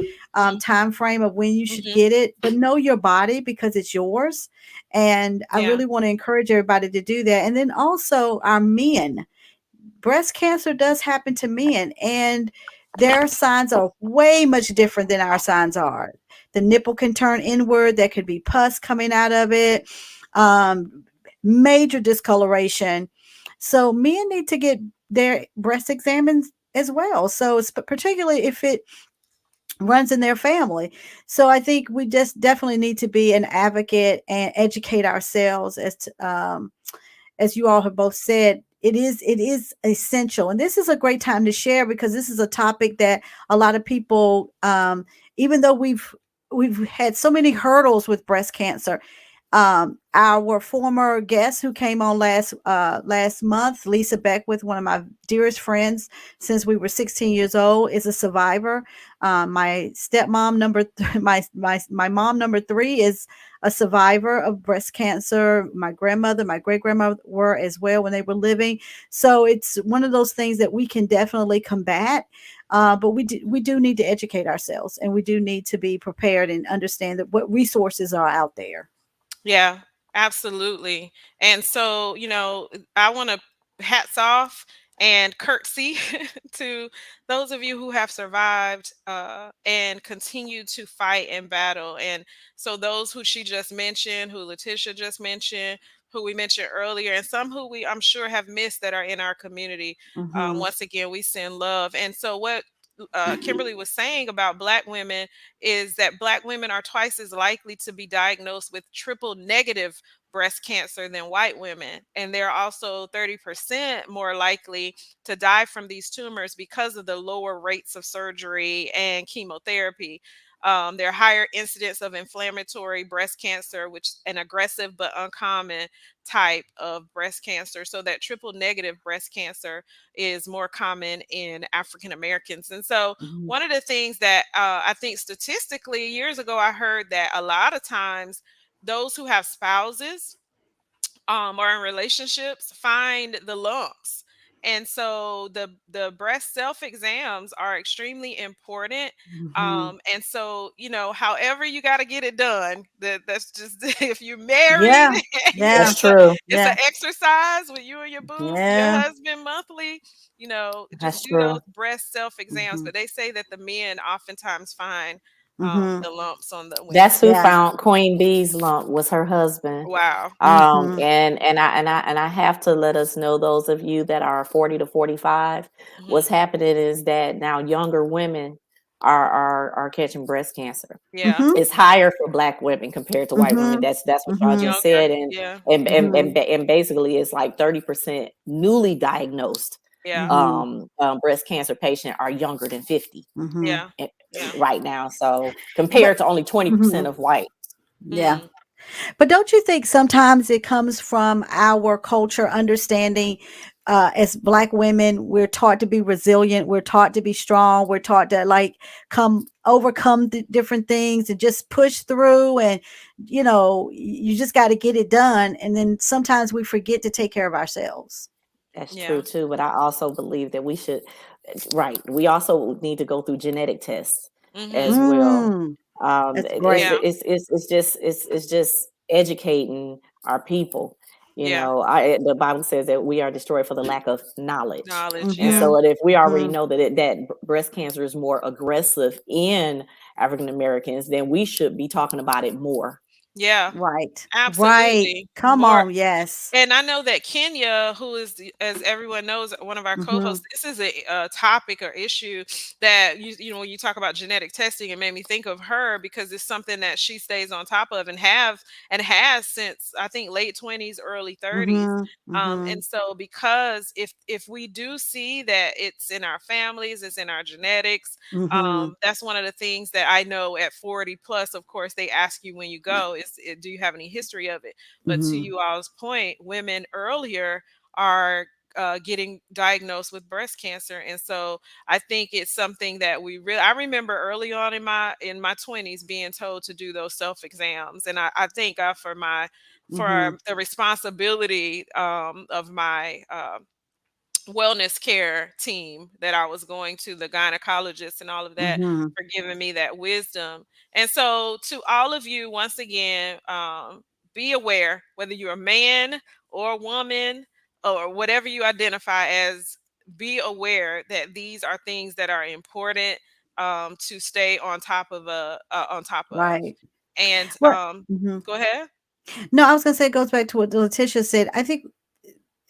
time frame of when you should Mhm. get it, but know your body because it's yours. And I Yeah. really want to encourage everybody to do that. And then also our men, breast cancer does happen to men, and their signs are way much different than our signs are. The nipple can turn inward, there could be pus coming out of it, um, major discoloration. So men need to get their breast examined as well. So it's particularly if it runs in their family. So I think we just definitely need to be an advocate and educate ourselves as you all have both said. It is essential, and this is a great time to share because this is a topic that a lot of people, even though we've had so many hurdles with breast cancer. Our former guest who came on last month, Lisa Beckwith, one of my dearest friends since we were 16 years old, is a survivor. My stepmom my mom number three is a survivor of breast cancer. My grandmother, my great grandmother were as well when they were living. So it's one of those things that we can definitely combat. But we do need to educate ourselves, and we do need to be prepared and understand that what resources are out there. Yeah, absolutely. And so, I want to hats off and curtsy to those of you who have survived and continue to fight and battle. And so, those who she just mentioned, who Letitia just mentioned, who we mentioned earlier, and some who I'm sure have missed that are in our community. Hmm. Once again, we send love. And so, what Kimberly was saying about Black women is that Black women are twice as likely to be diagnosed with triple negative breast cancer than white women. And they're also 30% more likely to die from these tumors because of the lower rates of surgery and chemotherapy. There are higher incidence of inflammatory breast cancer, which an aggressive but uncommon type of breast cancer. So that triple negative breast cancer is more common in African Americans. And so Hmm. one of the things that I think statistically, years ago, I heard that a lot of times those who have spouses or in relationships find the lumps. And so the breast self exams are extremely important. Hmm. And so, however you got to get it done, that's just if you're married, Yeah. That's Yeah. true. it's an Yeah. exercise with you and your boo, your Yeah. husband monthly, just That's do those true. breast self exams. Hmm. But they say that the men oftentimes find Hmm. the lumps on the That's women's who Yeah. breast. found Queen Bee's lump was her husband. Wow. Hmm. And I have to let us know, those of you that are 40 to 45, Hmm. what's happening is that now younger women are catching breast cancer. Yeah. Hmm. It's higher for Black women compared to white women. Hmm. That's what y'all Hmm. just Younger. said, Yeah. Hmm. and basically it's like 30% newly diagnosed Yeah. Hmm. breast cancer patient are younger than 50 Hmm. Yeah. eh, Yeah. right now. So But compared to only 20% mhm. of white. Yeah. Mm. But don't you think sometimes it comes from our culture understanding, as Black women, we're taught to be resilient, we're taught to be strong, we're taught to like come overcome different things and just push through, and you just got to get it done, and then sometimes we forget to take care of ourselves. That's true Yeah. too, but I also believe that we should, right. We also need to go through genetic tests as Mhm. well. Mm, that's It's great. Yeah. it's it's it's just it's just educating our people. Yeah. The Bible says that we are destroyed for the lack of knowledge, Knowledge. and Yeah. Mhm. so if we already Mhm. know that breast cancer is more aggressive in African Americans, then we should be talking about it more. Yeah. Right. Right. Absolutely. Come More. on, yes. And I know that Kenya, who is, as everyone knows, one of our co-hosts, Mhm. this is a topic or issue that when you talk about genetic testing, it made me think of her because it's something that she stays on top of and has since I think late 20s, early 30s. Mhm. And Mhm. so because if we do see that it's in our families, it's in our genetics, Mhm. that's one of the things that I know at 40 plus. Of course, they ask you when you go, do you have any history of it? But to Mhm. you all's point, women earlier are getting diagnosed with breast cancer, and so I think it's something that we really. I remember early on in my 20s being told to do those self exams, and I thank God for Mhm. the responsibility of my wellness care team that I was going to, the gynecologist and all of that, Mhm. for giving me that wisdom. And so, to all of you, once again, be aware whether you're a man or a woman or whatever you identify as, be aware that these are things that are important to stay on top of on top of. Right. And Well, mhm. go ahead. No, I was gonna say it goes back to what Letitia said. I think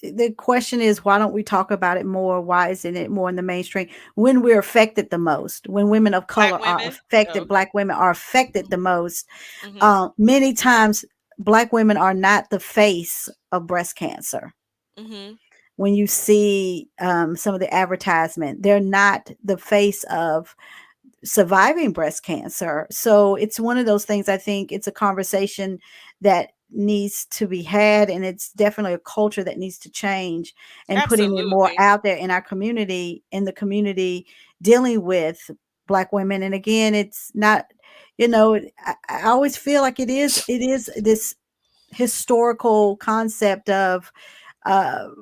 the question is, why don't we talk about it more? Why isn't it more in the mainstream when we're affected the most? When women of Black color are women. Oh, affected, okay. Black women are affected the most. Mm-hmm. Many times, Black women are not the face of breast cancer. Mm-hmm. When you see some of the advertisement, they're not the face of surviving breast cancer. So it's one of those things. I think it's a conversation that needs to be had, and it's definitely a culture that needs to change, and putting it more Absolutely. out there in our community, in the community, dealing with Black women. And again, it's not, I always feel like it is this historical concept of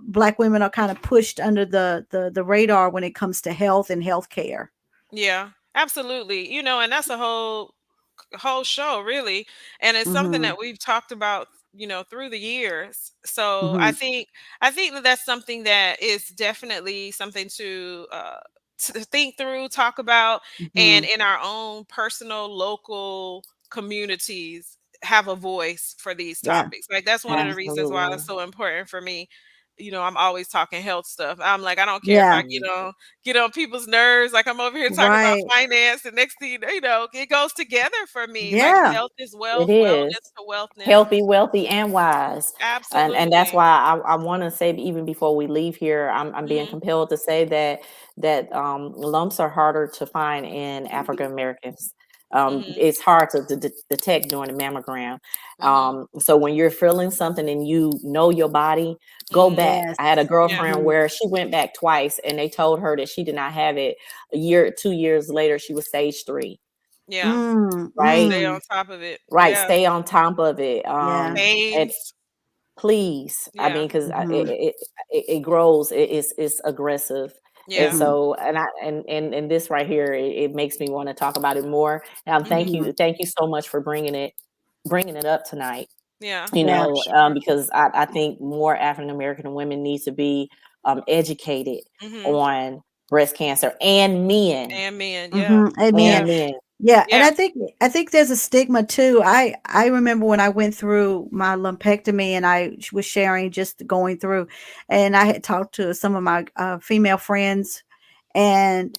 Black women are kind of pushed under the radar when it comes to health and healthcare. Yeah, absolutely. And that's a whole show really, and it's something Mhm. that we've talked about, through the years. So I Mhm. think I think that that's something that is definitely something to think through, talk about, and Mhm. in our own personal local communities have a voice for these Yeah. topics. Like that's one of the reasons why Absolutely. it's so important for me. I'm always talking health stuff. I'm like, I don't care if Yeah. I Mhm. get on people's nerves. Like I'm over here talking about Right. finance, and next thing it goes together for me. Like Yeah. health is It wealth, is. wellness to wealthness. Healthy, wealthy, and wise. And that's Absolutely. why I want to say, even before we leave here, I'm being Hmm. compelled to say that lumps are harder to find in African Americans. Hmm. It's hard to detect during the mammogram. Hmm. So when you're feeling something and you know your body, go Hmm. back. Yes. I had a Yeah. girlfriend Mhm. where she went back twice, and they told her that she did not have it. A year, 2 years later, she was stage 3. Yeah. Mm. Right, Stay on Mm. top of it. right. Yeah. Stay on top of it. Yeah. And Pains. please, I Yeah. mean, because Mhm. it grows. It's aggressive, and Yeah. Mhm. so and this right here, it makes me want to talk about it more. Hmm. Mhm. Thank you so much for bringing it up tonight. Yeah. Yeah. For sure. Because I think more African American women need to be educated Hmm. on breast cancer, and men, And men. Yeah. Mhm. Amen. Yeah. and men. Yeah, and Yeah. I think there's a stigma too. I remember when I went through my lumpectomy, and I was sharing just going through, and I had talked to some of my female friends, and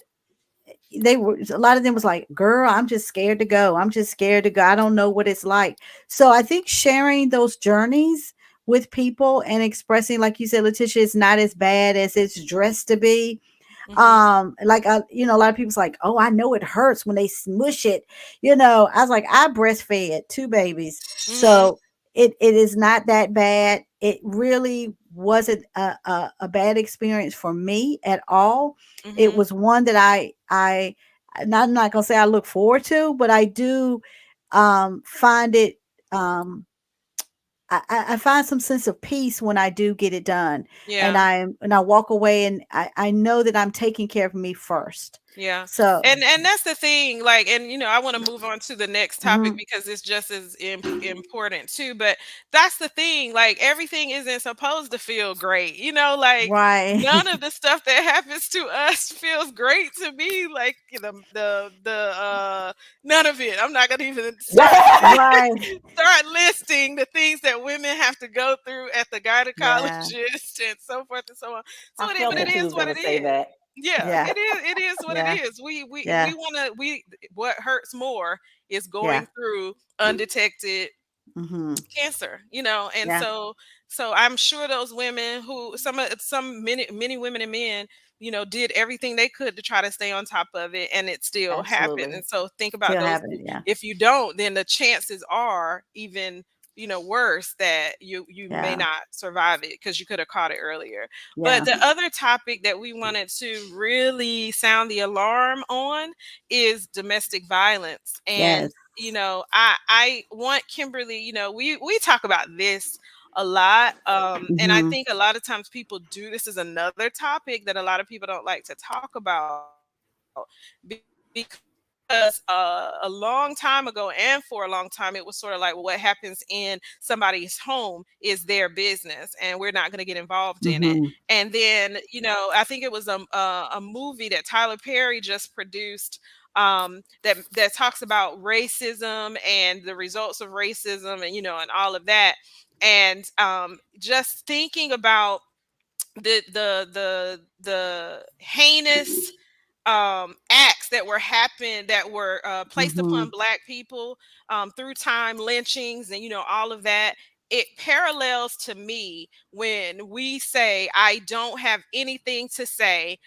they were, a lot of them was like, girl, I'm just scared to go, I'm just scared to go, I don't know what it's like. So I think sharing those journeys with people and expressing, like you said, Letitia, it's not as bad as it's dressed to be. Hmm. Like, a lot of people's like, oh, I know it hurts when they smush it. I was like, I breastfed 2 babies, Hmm. so it is not that bad. It really wasn't a bad experience for me at all. It Hmm. was one that I I'm not gonna say I look forward to, but I do find it um I find some sense of peace when I do get it done, and Yeah. I walk away and I know that I'm taking care of me first. Yeah. So, And that's the thing, like, and I want to move on to the next topic mhm, because it's just as important too. But that's the thing, like everything isn't supposed to feel great. Like right, none of the stuff that happens to us feels great to me. Like none of it. I'm not gonna even right, start listing the things that women have to go through at the yeah, gynecologist and so forth and so on. I But felt it that you is was what gonna it say is. that. Yeah, yeah, it is what it yeah, is. We yeah, want to we What hurts more is yeah, going through undetected mhm, cancer, and yeah, so I'm sure those women who some many women and men, did everything they could to try to stay on top of it, and it still happened. Absolutely. And so think about still those having it, yeah, if you don't, then the chances are even worse that you may yeah, not survive it because you could have caught it earlier. But yeah, the other topic that we wanted to really sound the alarm on is domestic violence. And yes, I want Kimberly, we talk about this a lot. And I mhm, think a lot of times people do. This is another topic that a lot of people don't like to talk about because a long time ago and for a long time, it was sort of like, well, what happens in somebody's home is their business and we're not going to get involved in it. mhm, And then, I think it was a movie that Tyler Perry just produced, that talks about racism and the results of racism, and and all of that. And just thinking about the heinous acts that were placed upon mhm, black people through time, lynchings, and all of that. It parallels to me when we say, I don't have anything to say,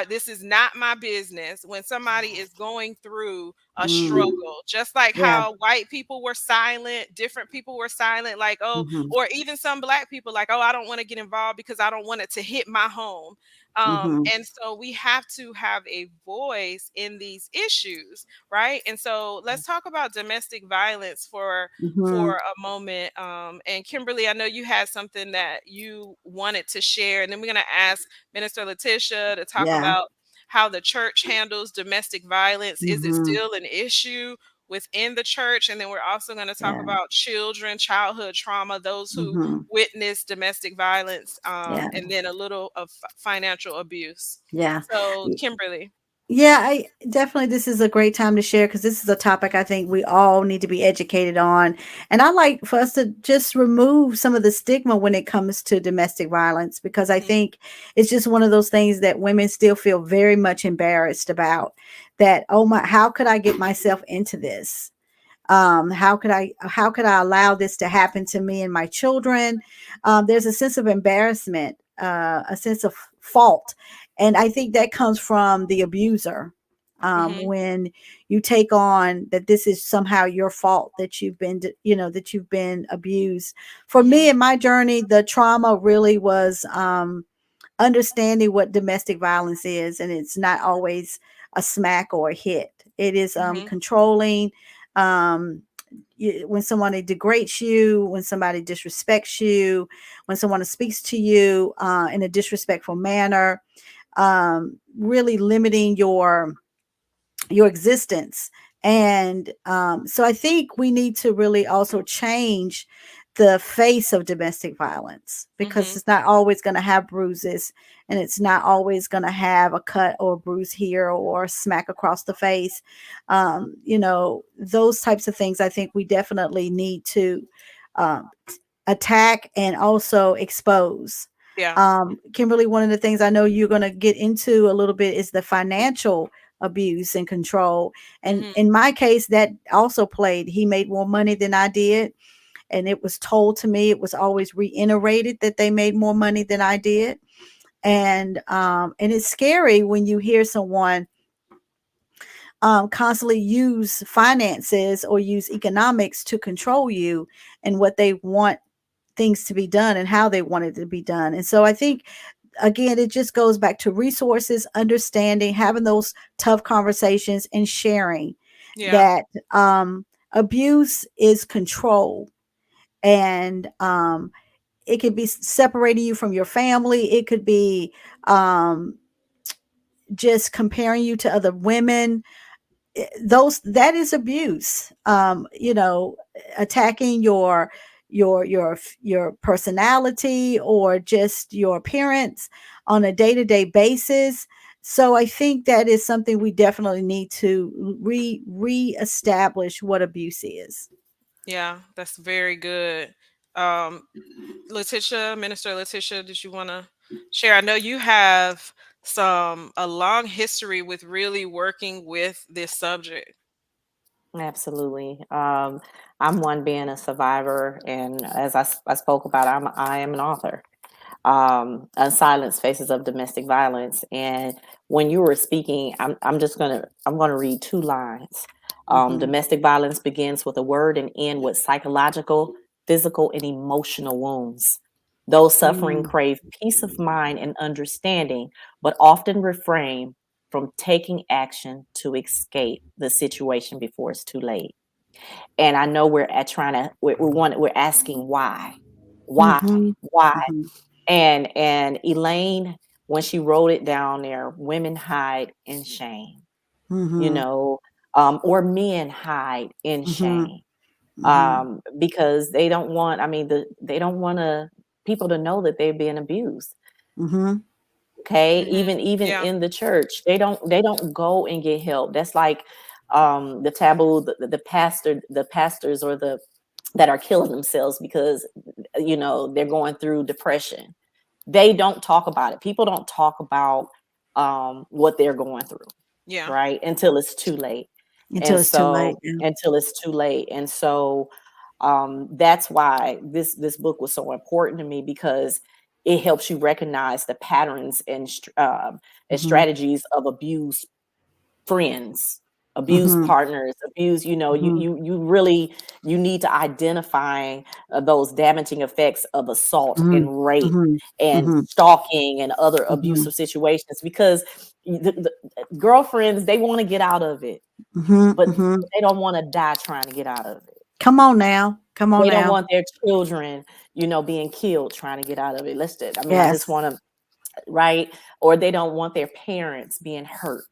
this is not my business, when somebody is going through a mm, struggle. Just like yeah, how white people were silent, different people were silent, like, oh, mhm, or even some black people, like, oh, I don't want to get involved because I don't want it to hit my home. mhm, And so we have to have a voice in these issues, right? And so let's talk about domestic violence for mhm, a moment. And Kimberly, I know you had something that you wanted to share, and then we're going to ask Minister Letitia to talk yeah, about how the church handles domestic violence. Is it mhm, still an issue within the church? And then we're also going to talk yeah, about children, childhood trauma, those who mhm, witness domestic violence, yeah, and then a little of financial abuse. yeah. So, Kimberly. Yeah, I definitely this is a great time to share because this is a topic I think we all need to be educated on. And I like for us to just remove some of the stigma when it comes to domestic violence because I Mhm, think it's just one of those things that women still feel very much embarrassed about that, oh my, how could I get myself into this? How could I allow this to happen to me and my children? There's a sense of embarrassment, a sense of fault, and I think that comes from the abuser. mhm, When you take on that this is somehow your fault that you've been that you've been abused. For mhm, me in my journey, the trauma really was understanding what domestic violence is, and it's not always a smack or a hit. It is mhm, controlling, um, when somebody degrades you, when somebody disrespects you, when someone speaks to you in a disrespectful manner, really limiting your existence. And so I think we need to really also change the face of domestic violence because mhm. it's not always going to have bruises, and it's not always going to have a cut or a bruise here or a smack across the face. Those types of things I think we definitely need to um, attack and also expose. Yeah. Kimberly, one of the things I know you're going to get into a little bit is the financial abuse and control. And Mhm, in my case, that also played. He made more money than I did. And it was told to me, it was always reiterated that they made more money than I did. And it's scary when you hear someone constantly use finances or use economics to control you and what they want things to be done and how they want it to be done. And so I think again, it just goes back to resources, understanding, having those tough conversations, and sharing Yeah. that abuse is control. And it could be separating you from your family. It could be um, just comparing you to other women. Those, that is abuse. You know, attacking your personality or just your appearance on a day-to-day basis. So I think that is something we definitely need to reestablish what abuse is. Yeah, that's very good. Um, Letitia, Minister Letitia, did you want to share? I know you have a long history with really working with this subject. Absolutely. I'm one being a survivor, and as I spoke about, I am an author. Silence Faces of Domestic Violence. And when you were speaking, I'm gonna read two lines. Hmm. Domestic violence begins with a word and end with psychological, physical, and emotional wounds. Those suffering Mm. crave peace of mind and understanding, but often refrain from taking action to escape the situation before it's too late. And I know we're at trying to we're asking Mhm. why, Mhm. and Elaine, when she wrote it down there, women hide in shame, you Mhm. know, or men hide in Mhm. shame, Mhm. because they don't want. I mean, they don't want to people to know that they're being abused. Mhm. Okay, Hmm. even Yeah. in the church, they don't go and get help. That's like the taboo, the pastors or the that are killing themselves because they're going through depression. They don't talk about it. People don't talk about what they're going through, Yeah. right? Until it's too late. Until And it's too late. so Yeah. until it's too late. And so that's why this book was so important to me, because it helps you recognize the patterns and Mhm. strategies of abuse friends, abuse Mhm. partners, abuse, Mhm. you really, you need to identify those damaging effects of assault Mhm. and rape Mhm. and Mhm. stalking and other Mhm. abusive situations, because the girlfriends, they want to get out of it, Mhm. but Mhm. they don't want to die trying to get out of it. Come on now. Come on They don't now. want their children, being killed trying to get out of it. I just Yes. want to, right? Or they don't want their parents being hurt,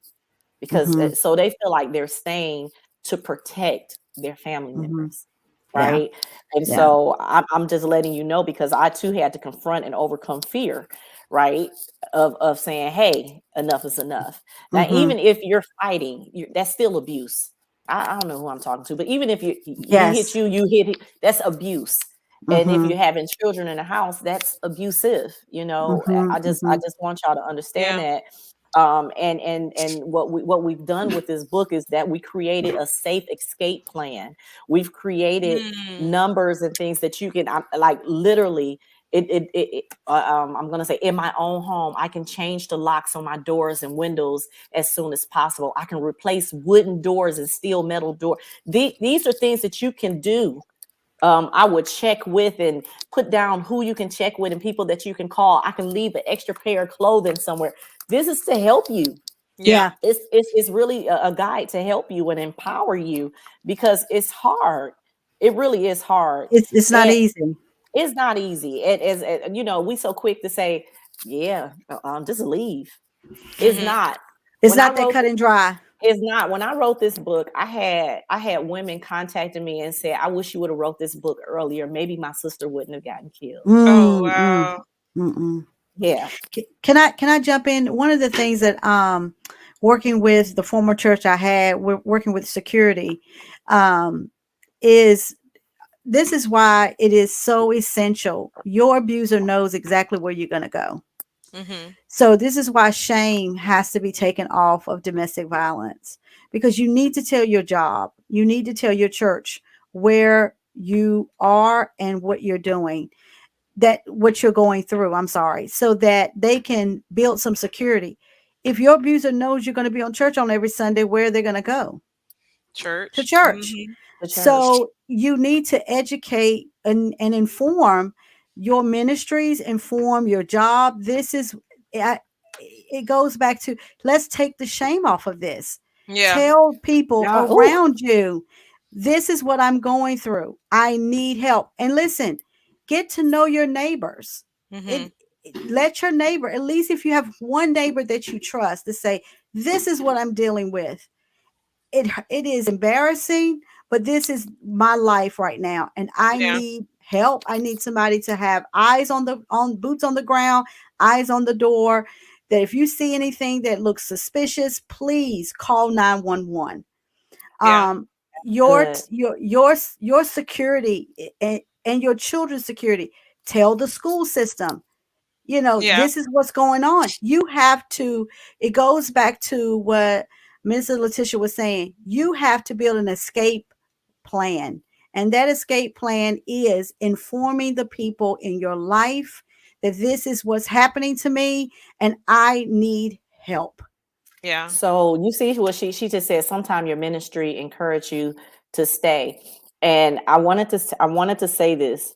because Mhm. so they feel like they're staying to protect their family Mhm. members, Yeah. right? And Yeah. so I'm just letting you know, because I too had to confront and overcome fear, right? Of saying, hey, enough is enough. Now, Mhm. even if you're fighting, that's still abuse. I don't know who I'm talking to, but even if he hit Yes. you, you hit, that's abuse. And if Mhm. you're having children in the house, that's abusive. Mhm. I Mhm. just want y'all to understand Yeah. that. And what we've done with this book is that we created a safe escape plan. We've created Mm. numbers and things that you can, like, literally, I'm going to say, in my own home, I can change the locks on my doors and windows as soon as possible. I can replace wooden doors and steel metal door. These are things that you can do. I would check with and put down who you can check with and people that you can call. I can leave an extra pair of clothing somewhere. This is to help you. Yeah. Yeah. It's really a guide to help you and empower you, because it's hard. It really is hard. It's not And easy. it's not easy. We so quick to say, yeah, just leave. It's Hmm. not. It's When I not that wrote cut and dry. It's not. When I wrote this book, I had women contacting me and said, I wish you would have wrote this book earlier. Maybe my sister wouldn't have gotten killed. Oh Mm. Mm. wow. Mm. Yeah. Can I jump in? One of the things that working with the former church I had, we're working with security, um is this is why it is so essential. Your abuser knows exactly where you're going to go. Hmm. So this is why shame has to be taken off of domestic violence, because you need to tell your job, you need to tell your church where you are and what you're doing, that what you're going through, I'm sorry, so that they can build some security. If your abuser knows you're going to be on church on every Sunday, where are they going to go? To Church. church. Hmm. The church. So you need to educate and inform your ministries, inform your job. This is I, it goes back to, let's take the shame off of this. Yeah. Tell people Yeah. Ooh. around you, this is what I'm going through. I need help. And listen, get to know your neighbors. Mhm. It let your neighbor, at least if you have one neighbor that you trust, to say, this is what I'm dealing with. It is embarrassing, but this is my life right now, and I Yeah. need help. I need somebody to have eyes on the on boots on the ground, eyes on the door, that if you see anything that looks suspicious, please call 911. Yeah. um your Good. your security, and your children's security. Tell the school system, Yeah. this is what's going on. You have to, it goes back to what Mrs. Letitia was saying. You have to build an escape plan. And that escape plan is informing the people in your life that this is what's happening to me and I need help. Yeah. So you see what she just said. Sometime your ministry encourage you to stay, and I wanted to say this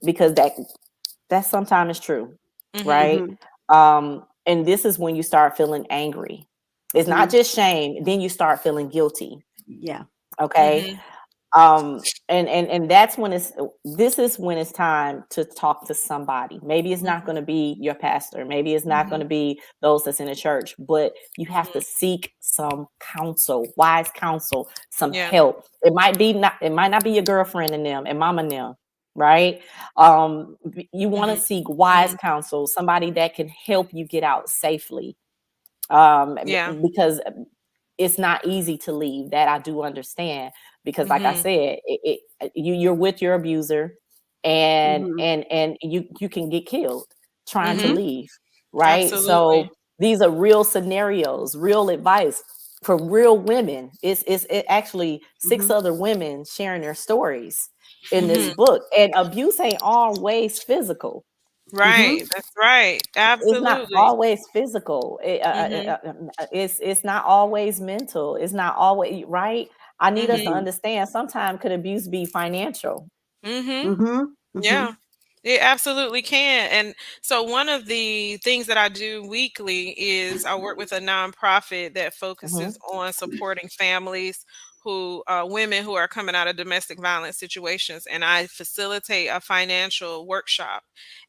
because that sometimes is true, Mhm. right? Mm-hmm. And this is when you start feeling angry. It's Mm-hmm. not just shame. Then you start feeling guilty. Yeah. Okay. Mhm. And that's when it's this is when it's time to talk to somebody. Maybe it's not Mhm. going to be your pastor, maybe it's not going Mhm. to be those that's in the church, but you have to Mhm. seek some counsel, wise counsel, some Yeah. help. It might not be your girlfriend and them and mama and them, right? You want to Mhm. seek wise Mhm. counsel, somebody that can help you get out safely, Yeah. because it's not easy to leave. That I do understand, because like I Mhm. said, you're with your abuser, and Mm-hmm. you can get killed trying to Mm-hmm. Mhm. leave, right? Absolutely. So these are real scenarios, real advice from real women. It actually Mm-hmm. six other women sharing their stories in this Mhm. book, and abuse ain't always physical. Mm-hmm. Right. That's right. It's not Absolutely. always physical. Mhm. It's not always mental. It's not always right. I need us to Mhm. Mm-hmm. understand. Sometimes could abuse be financial? Mhm. Mm-hmm. Mm-hmm. Yeah. It absolutely can. And so one of the things that I do weekly is I work with a nonprofit that Hmm. focuses on supporting families who women who are coming out of domestic violence situations, and I facilitate a financial workshop.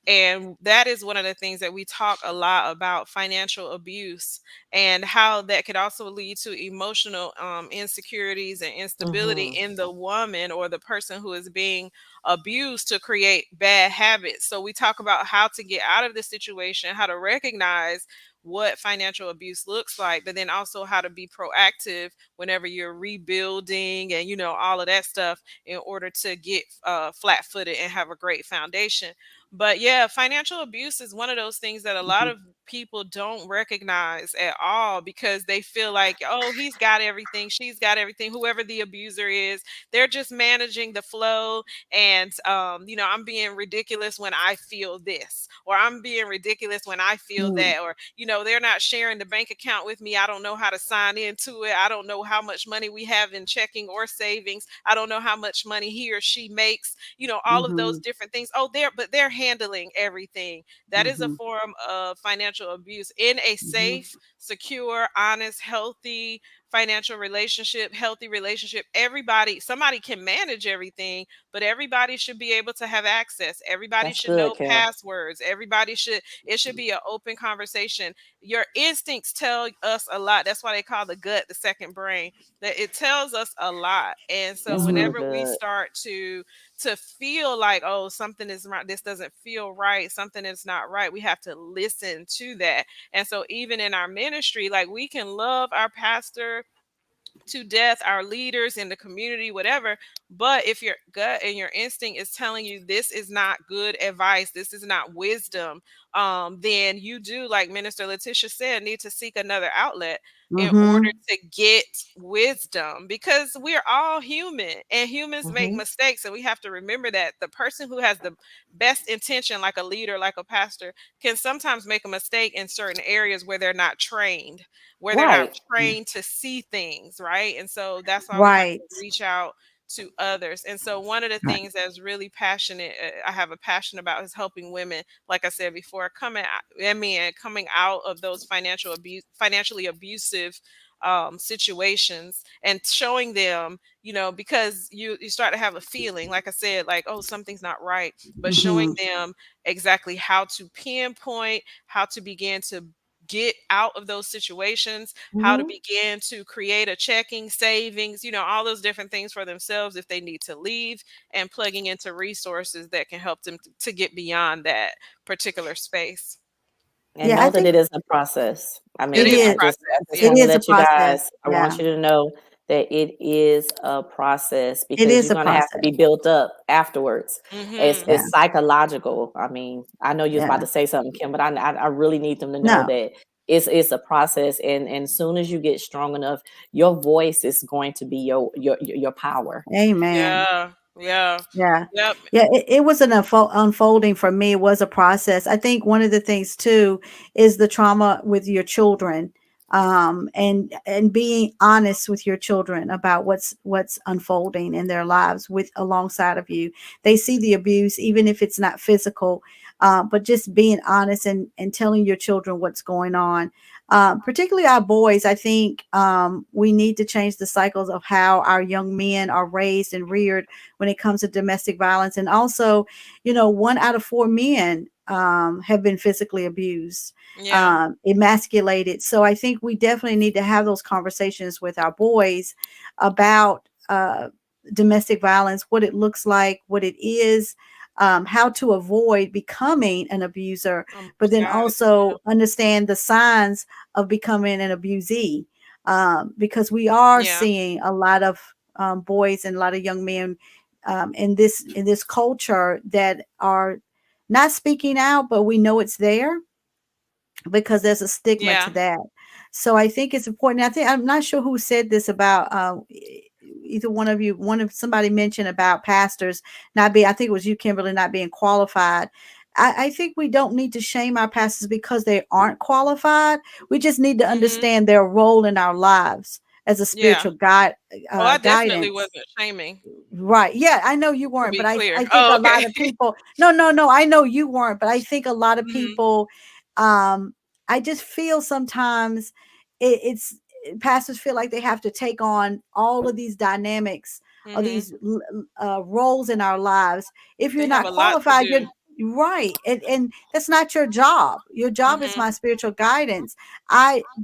And that is one of the things that we talk a lot about: financial abuse and how that could also lead to emotional insecurities and instability Hmm. in the woman or the person who is being abuse to create bad habits. So we talk about how to get out of the situation, how to recognize what financial abuse looks like, but then also how to be proactive whenever you're rebuilding and all of that stuff in order to get flat-footed and have a great foundation. But yeah, financial abuse is one of those things that a lot Mm-hmm. of people don't recognize at all because they feel like, oh, he's got everything, she's got everything, whoever the abuser is, they're just managing the flow. And I'm being ridiculous when I feel this, or I'm being ridiculous when I feel Mm-hmm. that, or they're not sharing the bank account with me, I don't know how to sign into it, I don't know how much money we have in checking or savings, I don't know how much money he or she makes, all of those Mm-hmm. different things. Oh, they're handling everything. That is a Mm-hmm. form of financial abuse. In a Mm-hmm. safe, secure, honest, healthy financial relationship, healthy relationship, somebody can manage everything, but everybody should be able to have access. Everybody That's should good, know Kim. passwords. It should be an open conversation. Your instincts tell us a lot. That's why they call the gut the second brain. That it tells us a lot. And so That's real Mm-hmm. whenever we good. start to feel like, oh, something is right, this doesn't feel right, something is not right, we have to listen to that. And so even in our ministry, like, we can love our pastor to death, our leaders in the community, whatever. But if your gut and your instinct is telling you this is not good advice, this is not wisdom, then you do, like Minister Letitia said, need to seek another outlet in order Mm-hmm. to get wisdom, because we're all human and humans make Hmm. mistakes. And we have to remember that the person who has the best intention, like a leader, like a pastor, can sometimes make a mistake in certain areas where they're not trained, where they're not Right. trained to see things, right? And so that's why we have Right. to reach out to others. And so one of the Right. things that's really passionate, I have a passion about, is helping women, like I said before, coming out of those financially abusive situations, and showing them, because you start to have a feeling, like I said, like, oh, something's not right, but showing Mhm. them exactly how to pinpoint, how to begin to get out of those situations, how to Mhm. begin to create a checking, savings, all those different things for themselves if they need to leave, and plugging into resources that can help them to get beyond that particular space. And Yeah, I know that think it is a process. I It it mean, is a is. process. I just It Yeah. wanna is a let you process. guys I Yeah. want you to know that it is a process It because is you're a gonna have to process. be built up afterwards. Mhm. Yeah. It's psychological. I mean, I know you was about Yeah. to say something, Kim, but I really need them to know No. that it's a process, and soon as you get strong enough, your voice is going to be your power. Amen. Yeah. Yeah. Yeah. Yep. Yeah, it was an unfolding for me. It was a process. I think one of the things too is the trauma with your children, and being honest with your children about what's unfolding in their lives with alongside of you. They see the abuse, even if it's not physical, but just being honest and telling your children what's going on. Particularly our boys, I think we need to change the cycles of how our young men are raised and reared when it comes to domestic violence. And also, 1 out of 4 men have been physically abused, Yeah. emasculated. So I think we definitely need to have those conversations with our boys about domestic violence, what it looks like, what it is. How to avoid becoming an abuser, Oh my but then God. also understand the signs of becoming an abusee, because we are Yeah. seeing a lot of boys and a lot of young men in this culture that are not speaking out, but we know it's there because there's a stigma to Yeah. that. So I think it's important. I think I'm not sure who said this about either one of you. One of somebody mentioned about pastors not being. I think it was you, Kimberly, not being qualified. I think we don't need to shame our pastors because they aren't qualified. We just need to Mhm. understand their role in our lives as a Yeah. spiritual guide, Oh, I definitely guidance. wasn't shaming, Right. Yeah, I know you to weren't, but be I clear. I think Oh, a okay. lot of people. No, no, no. I know you weren't, but I think a lot of Mhm. people. Um, I just feel sometimes it's pastors feel like they have to take on all of these dynamics or Mhm. these roles in our lives. If you're They have not a lot to qualified, you're do. right, and that's not your job. Your job is Mhm. my spiritual guidance.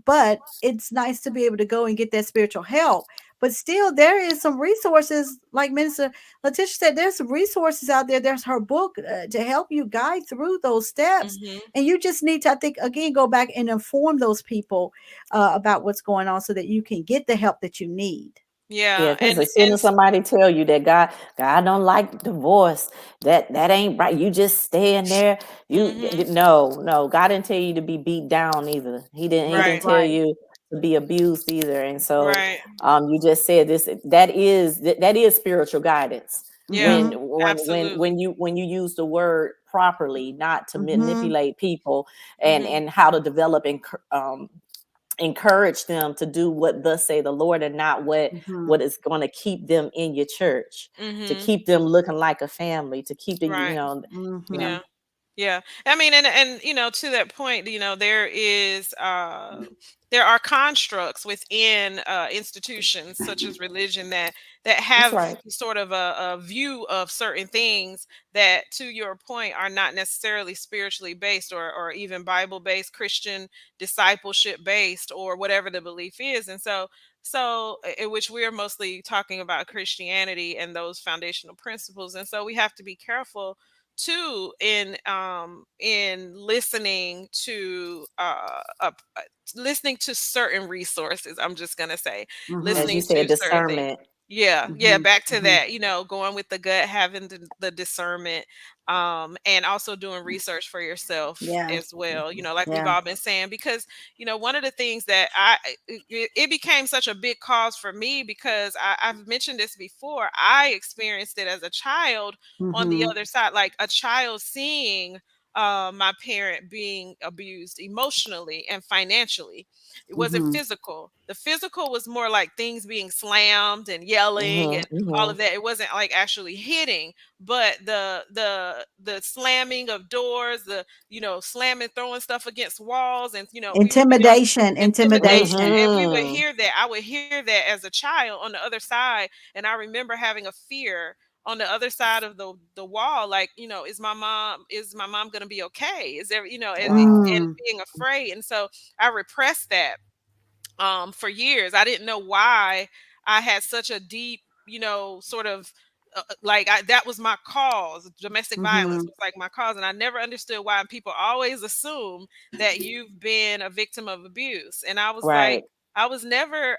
But it's nice to be able to go and get that spiritual help, but still there is some resources like Minister Letitia said. There's some resources out there. There's her book to help you guide through those steps, Mhm. and you just need to, I think, again, go back and inform those people about what's going on so that you can get the help that you need. Yeah, Yeah, because as soon as somebody tell you that God don't like divorce, that ain't right. You just stay in there. Mhm. No, God didn't tell you to be beat down either. He didn't Right. tell Right. you to be abused either. And so Right. you just said this, that is spiritual guidance. Yeah. When Mm-hmm. Absolutely. you use the word properly, not to Mm-hmm. manipulate people, Mhm. and how to develop and encourage them to do what thus say the Lord, and not Mm-hmm. what is going to keep them in your church, to Mhm. keep them looking like a family, to keep the Right. yeah. Mm-hmm. Yeah. Yeah. I mean, and to that point, there are constructs within institutions such as religion that That's have right. sort of a view of certain things that, to your point, are not necessarily spiritually based, or even Bible based, Christian discipleship based, or whatever the belief is. And so in which we are mostly talking about Christianity and those foundational principles. And so we have to be careful too in listening to certain resources. I'm just going to say, Mm-hmm. As you listening said, to certain things. discernment. Yeah, Mm-hmm. back to Mm-hmm. that, going with the gut, having the discernment, and also doing research for yourself Yeah. as well, like we've Yeah. all been saying, because one of the things that it became such a big cause for me, because I've mentioned this before. I experienced it as a child, on the Mm-hmm. other side, like a child seeing my parent being abused emotionally and financially. It wasn't Mhm. physical. The physical was more like things being slammed and yelling and Mhm. all of Mhm. that. It wasn't like actually hitting, but the slamming of doors, the slamming, throwing stuff against walls, and we would be on Intimidation, intimidation, and intimidation. we would Mhm. hear that. I would hear that as a child on the other side, and I remember having a fear on the other side of the wall, like, is my mom going to be okay, is there, Wow. and Mm. being afraid. And so I repressed that for years. I didn't know why I had such a deep, sort of like that was my cause. Domestic violence Mhm. was like my cause, and I never understood why. And people always assume that you've been a victim of abuse, and I was like, Right. I was never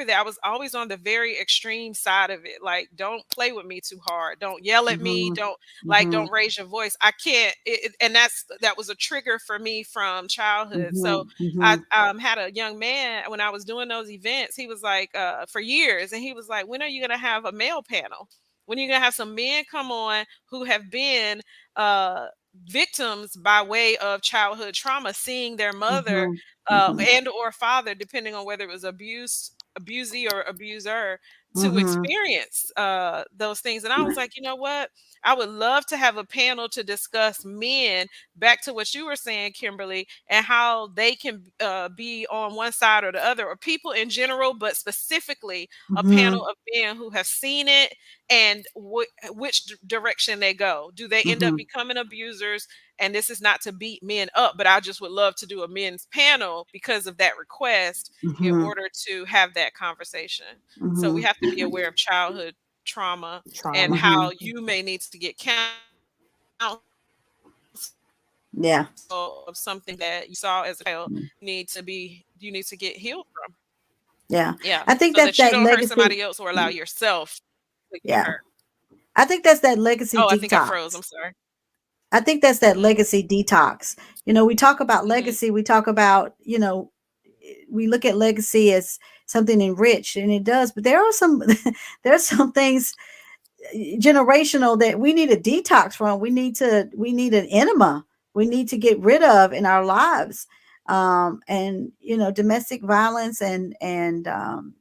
there. I was always on the very extreme side of it. Like, don't play with me too hard. Don't yell at me. Mhm. Don't Mhm. raise your voice. I can't. And that was a trigger for me from childhood. So Mhm. I Mhm. had a young man when I was doing those events. He was like, for years, and he was like, "When are you gonna have a male panel? When are you gonna have some men come on who have been uh, victims by way of childhood trauma, seeing their mother Mhm. Mhm. and or father, depending on whether it was abusee or abuser, to Mhm. experience those things?" And I was like, you know what? I would love to have a panel to discuss men, back to what you were saying, Kimberly, and how they can be on one side or the other, or people in general, but specifically a panel Mhm. of men who have seen it, and which direction they go. Do they end up Mhm. becoming abusers? And this is not to beat men up, but I just would love to do a men's panel because of that request, in Mhm. order to have that conversation. So we Mhm. have to be aware of childhood trauma and Trauma. how Mhm. you may need to get counsel of something Yeah. that you saw as a child, you need to get healed from. Yeah. Yeah, I so think that that's you that don't hurt legacy. somebody else or allow yourself to get Yeah. hurt. I think that's that legacy Oh, I think I froze. detox. I'm sorry. I think that's that Mhm. legacy detox. We talk about Mhm. legacy, we talk about, we look at legacy as something enriched, and it does, but there are some there's some things generational that we need a detox from. We need an enema. We need to get rid of in our lives. And domestic violence and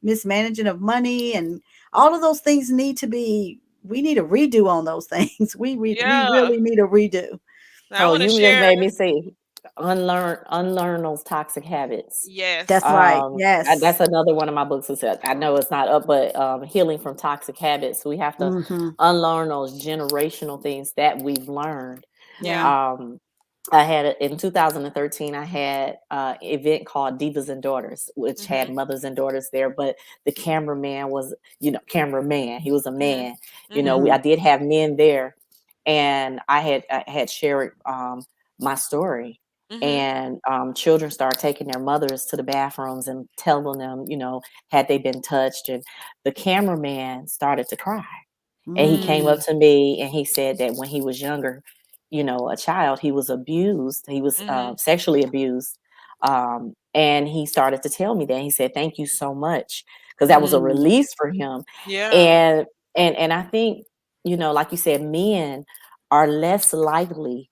mismanaging of money and all of those things need to be. We need a redo on those things. We Yeah, really need a redo. I Oh, want to you just share. made me say unlearn those toxic habits. That's Yes. right. Yes. That's another one of my books. I know it's not up, but healing from toxic habits. We have to Hmm. unlearn those generational things that we've learned. Yeah. Yeah. Um, I had in 2013. I had an event called Divas and Daughters, which had Mhm. mothers and daughters there. But the cameraman was, cameraman. He was a Mhm. man. Mhm. I Hmm. did have men there, and I had shared my story, Mhm. and children start taking their mothers to the bathrooms and telling them, had they been touched, and the cameraman started to cry, and he came up Mm. to me and he said that when he was younger, a child, he was abused, he was Mhm. sexually abused, and he started to tell me that. He said, "Thank you so much," because that was a Mm. release for him. Yeah. And I think, like you said, men are less likely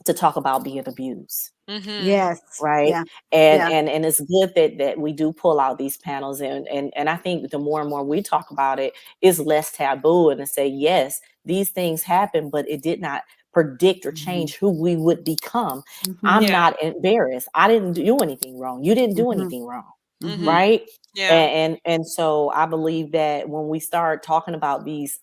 to talk about being abused, Mhm. Yes. right? Yeah. and Yeah. and and it's good that we do pull out these panels, and I think the more and more we talk about it, it's less taboo, and to say, yes, these things happen, but it did not predict or Hmm. change who we would become. Hmm. I'm Yeah. not embarrassed. I didn't do anything wrong. You didn't do Hmm. anything wrong, Hmm. Mhm. right? Yeah. And so I believe that when we start talking about these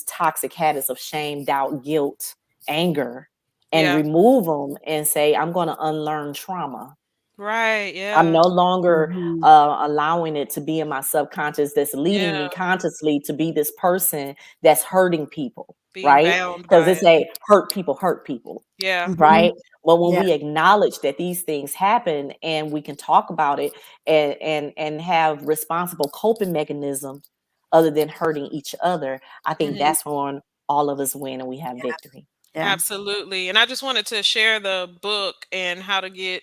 toxic habits of shame, doubt, guilt, anger, and Yeah. remove them and say, I'm going to unlearn trauma. Right. I'm Yeah. no longer Hmm. allowing it to be in my subconscious, that's leading Yeah. me consciously to be this person that's hurting people, Being right? bound Because by it's it. a hurt people, Yeah. Hmm. right? But when Yeah. we acknowledge that these things happen and we can talk about it, and have responsible coping mechanisms other than hurting each other, I think Mhm. that's when all of us win and we have Yeah. victory. Yeah. Absolutely. And I just wanted to share the book and how to get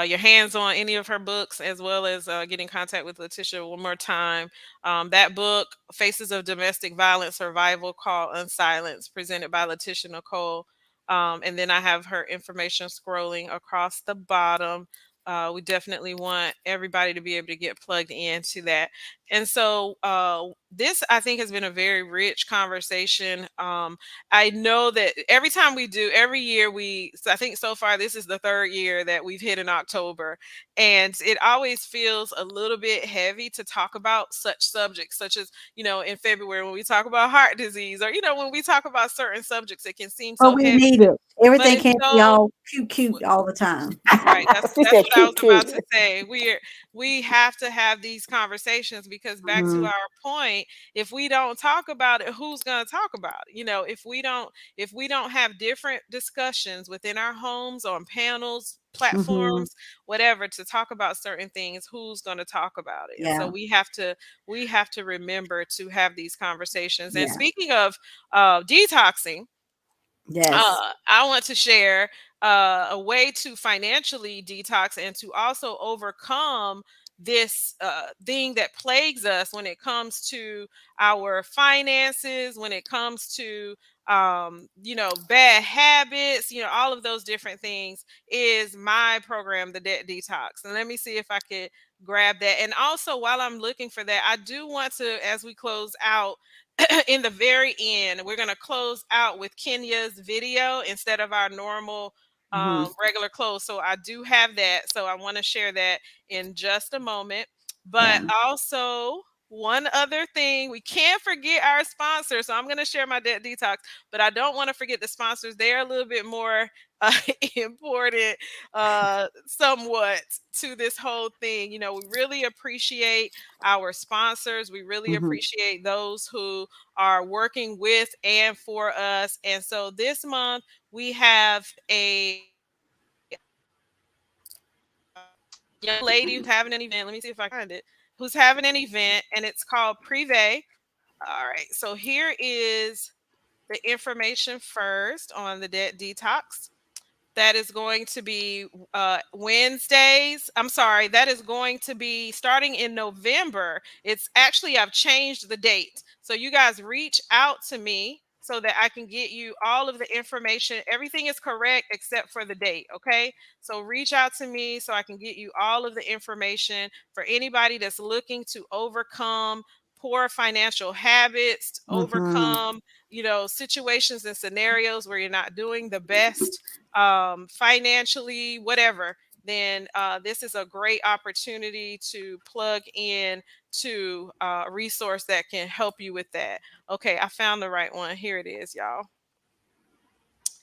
your hands on any of her books, as well as get in contact with Letitia one more time. That book, Faces of Domestic Violence Survival, called Unsilenced, presented by Letitia Nicole. And then I have her information scrolling across the bottom. We definitely want everybody to be able to get plugged into that. And so this, I think, has been a very rich conversation. I know that every time we do, every year so I think so far this is the third year that we've hit in October. And it always feels a little bit heavy to talk about such subjects, such as, in February when we talk about heart disease, or, when we talk about certain subjects, it can seem But so we heavy. need it. But Everything it's can't be so all cute, cute all the time. right. That's She that's said what I was cute, about cute. to say. We have to have these conversations because back to Mhm, our point, if we don't talk about it, who's going to talk about it? If we don't have different discussions within our homes, on panels, mhm. platforms, whatever, to talk about certain things, who's going to talk about it? And so Yeah, we have to remember to have these conversations. And yeah. speaking of detoxing, Yes. I want to share a way to financially detox and to also overcome this thing that plagues us when it comes to our finances, when it comes to bad habits, all of those different things, is my program, the Debt Detox. And let me see if I could grab that. And also, while I'm looking for that, I do want to, as we close out, in the very end, we're going to close out with Kenya's video instead of our normal Mhm, regular close. So I do have that. So I want to share that in just a moment. But yeah. also, one other thing, we can't forget our sponsors. So I'm going to share my debt detox, but I don't want to forget the sponsors. They're a little bit more uh, important, somewhat, to this whole thing. We really appreciate our sponsors. We really Mhm, appreciate those who are working with and for us. And so this month we have a young lady who's having an event. Let me see if I can find it. Who's having an event, and it's called Privé. All right. So here is the information first on the debt detox. That is going to be Wednesdays. I'm sorry, that is going to be starting in November. It's actually, I've changed the date. So you guys reach out to me so that I can get you all of the information. Everything is correct except for the date. Okay. So reach out to me so I can get you all of the information for anybody that's looking to overcome poor financial habits, to mhm. overcome, situations and scenarios where you're not doing the best financially, whatever. Then this is a great opportunity to plug in to a resource that can help you with that. Okay, I found the right one. Here it is, y'all.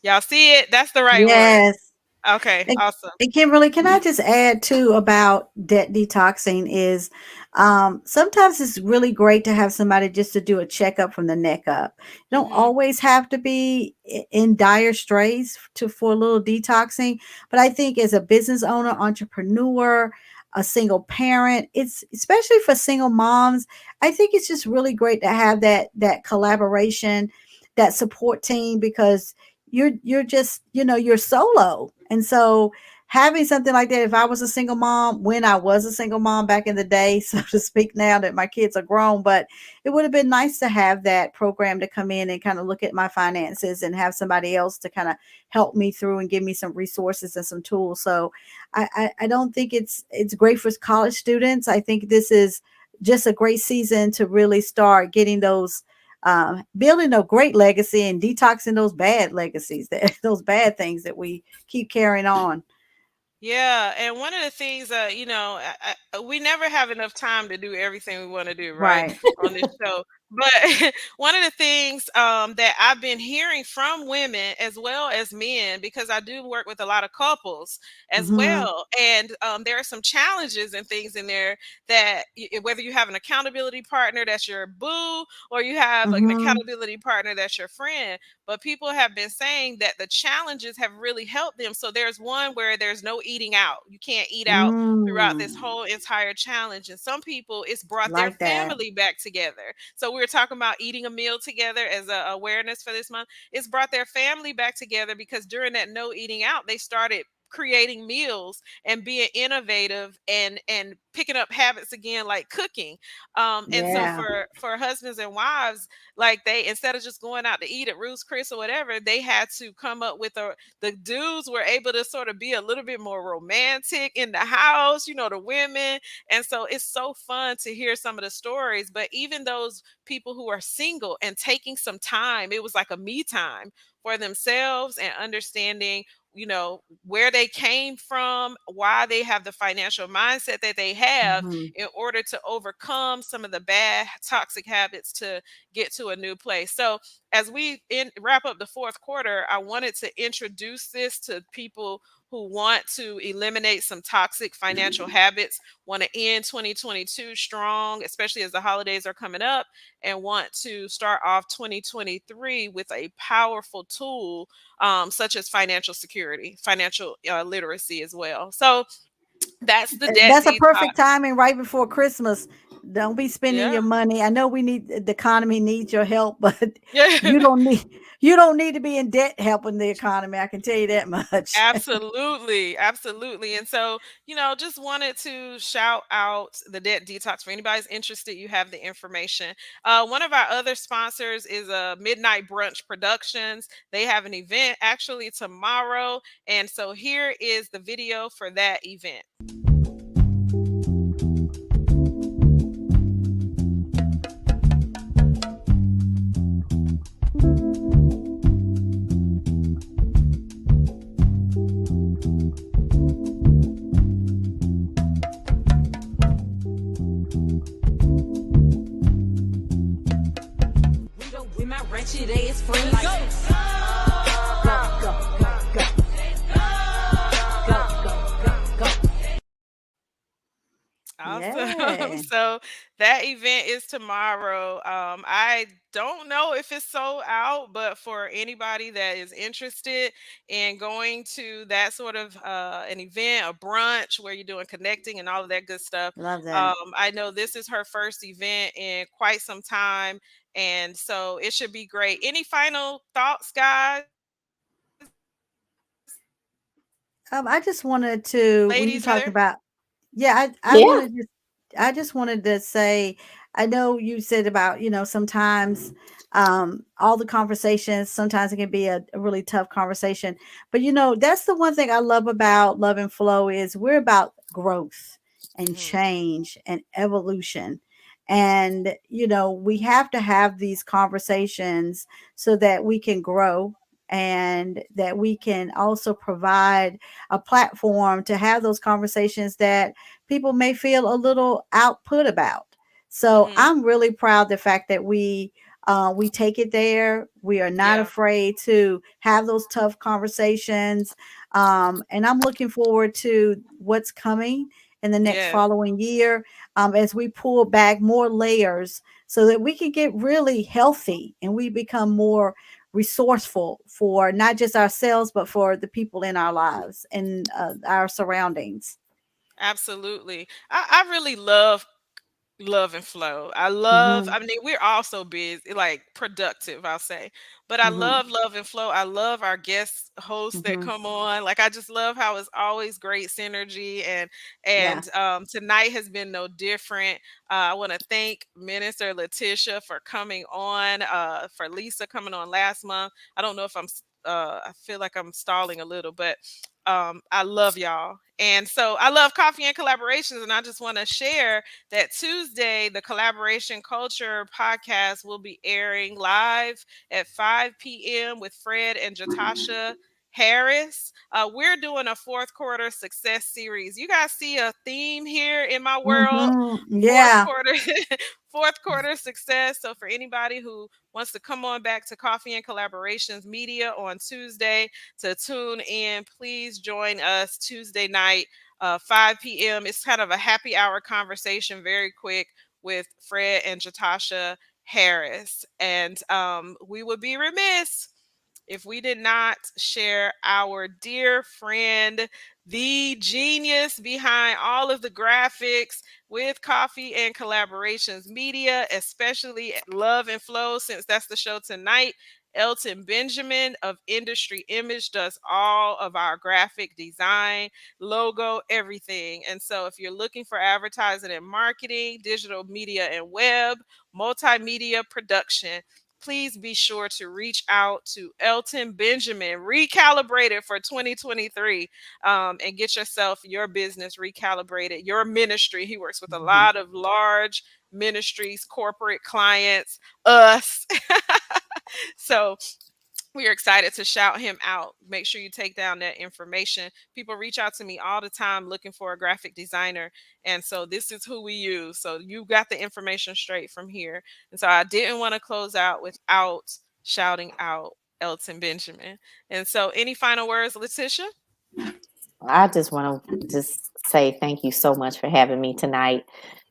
Y'all see it? That's the right one. Yes. Okay, And awesome. and Kimberly, can I just add too about debt detoxing is sometimes it's really great to have somebody just to do a checkup from the neck up. You don't Hmm. always have to be in dire straits for a little detoxing, but I think as a business owner, entrepreneur, a single parent, it's especially for single moms, I think it's just really great to have that collaboration, that support team because you're just you're solo, and so having something like that, if I was a single mom, when I was a single mom back in the day, so to speak, now that my kids are grown, but it would have been nice to have that program to come in and kind of look at my finances and have somebody else to kind of help me through and give me some resources and some tools. So I don't think it's great for college students. I think this is just a great season to really start getting those building a great legacy and detoxing those bad legacies, that those bad things that we keep carrying on. Yeah, and one of the things, we never have enough time to do everything we want to do, right, Right. on this show. But one of the things that I've been hearing from women as well as men, because I do work with a lot of couples as Mhm. well, and there are some challenges and things in there that whether you have an accountability partner that's your boo, or you have an Mhm. accountability partner that's your friend, but people have been saying that the challenges have really helped them. So there's one where there's no eating out. You can't eat out throughout this Mm. whole entire challenge. And some people, it's brought their Like that. family back together. So we were talking about eating a meal together as a awareness for this month. It's brought their family back together because during that no eating out, they started creating meals and being innovative and picking up habits again, like cooking. And so Yeah. for husbands and wives, like, they, instead of just going out to eat at Ruth's Chris or whatever, they had to come up with a, the dudes were able to sort of be a little bit more romantic in the house, the women. And so it's so fun to hear some of the stories. But even those people who are single and taking some time, it was like a me time for themselves, and understanding, where they came from, why they have the financial mindset that they have, Mhm. in order to overcome some of the bad toxic habits to get to a new place. So as we wrap up the fourth quarter, I wanted to introduce this to people who want to eliminate some toxic financial habits, want to end 2022 strong, especially as the holidays are coming up, and want to start off 2023 with a powerful tool, such as financial security, financial literacy as well. So that's the debt That's a detox. perfect timing right before Christmas. Don't be spending Yeah. your money. I know we need the economy needs your help, but Yeah. you don't need you don't need to be in debt helping the economy. I can tell you that much. Absolutely, absolutely. And so, just wanted to shout out the debt detox. For anybody's interested, you have the information. One of our other sponsors is Midnight Brunch Productions. They have an event actually tomorrow. And so here is the video for that event. With my wretched ass friends. Go, go, go, go, go, go, go. Awesome. Yeah. So that event is tomorrow. I don't know if it's sold out, but for anybody that is interested in going to that sort of an event, a brunch where you're doing connecting and all of that good stuff, Love that. I know this is her first event in quite some time. And so it should be great. Any final thoughts, guys, I just wanted to when you ladies, talk rather? about yeah, I Yeah. wanted to I just wanted to say I know you said about, sometimes all the conversations, sometimes it can be a really tough conversation. But that's the one thing I love about Love and Flow is we're about growth and Mhm. change and evolution. And we have to have these conversations so that we can grow and that we can also provide a platform to have those conversations that people may feel a little output about. So Mhm. I'm really proud the fact that we take it there. We are not Yeah, afraid to have those tough conversations, and I'm looking forward to what's coming in the next yeah. following year, as we pull back more layers so that we can get really healthy and we become more resourceful for not just ourselves but for the people in our lives and our surroundings. Absolutely. I really love and flow. Hmm. I mean, we're all so busy, like productive, I'll say. But I Hmm. love and flow. I love our guest hosts that Hmm. come on. Like, I just love how it's always great synergy, and Yeah. tonight has been no different. I want to thank Minister Letitia for coming on, for Lisa coming on last month. I don't know if I feel like I'm stalling a little, but I love y'all. And so I love coffee and collaborations, and I just want to share that Tuesday, the Collaboration Culture podcast will be airing live at 5 p.m. with Fred and Jatasha Harris. We're doing a fourth quarter success series. You guys see a theme here in my world. Hmm. Fourth Yeah. quarter, fourth quarter success. So for anybody who wants to come on back to Coffee and Collaborations Media on Tuesday to tune in, please join us Tuesday night, 5 p.m. It's kind of a happy hour conversation, very quick, with Fred and Jatasha Harris. And we would be remiss if we did not share our dear friend, the genius behind all of the graphics with Coffee and Collaborations Media, especially Love and Flow, since that's the show tonight. Elton Benjamin of Industry Image does all of our graphic design, logo, everything. And so if you're looking for advertising and marketing, digital media and web, multimedia production, please be sure to reach out to Elton Benjamin, recalibrated for 2023, and get yourself, your business recalibrated, your ministry. He works with a Mhm. lot of large ministries, corporate clients, us. So we are excited to shout him out. Make sure you take down that information. People reach out to me all the time looking for a graphic designer. And so this is who we use. So you got the information straight from here. And so I didn't want to close out without shouting out Elton Benjamin. And so any final words, Letitia? I just want to just say thank you so much for having me tonight.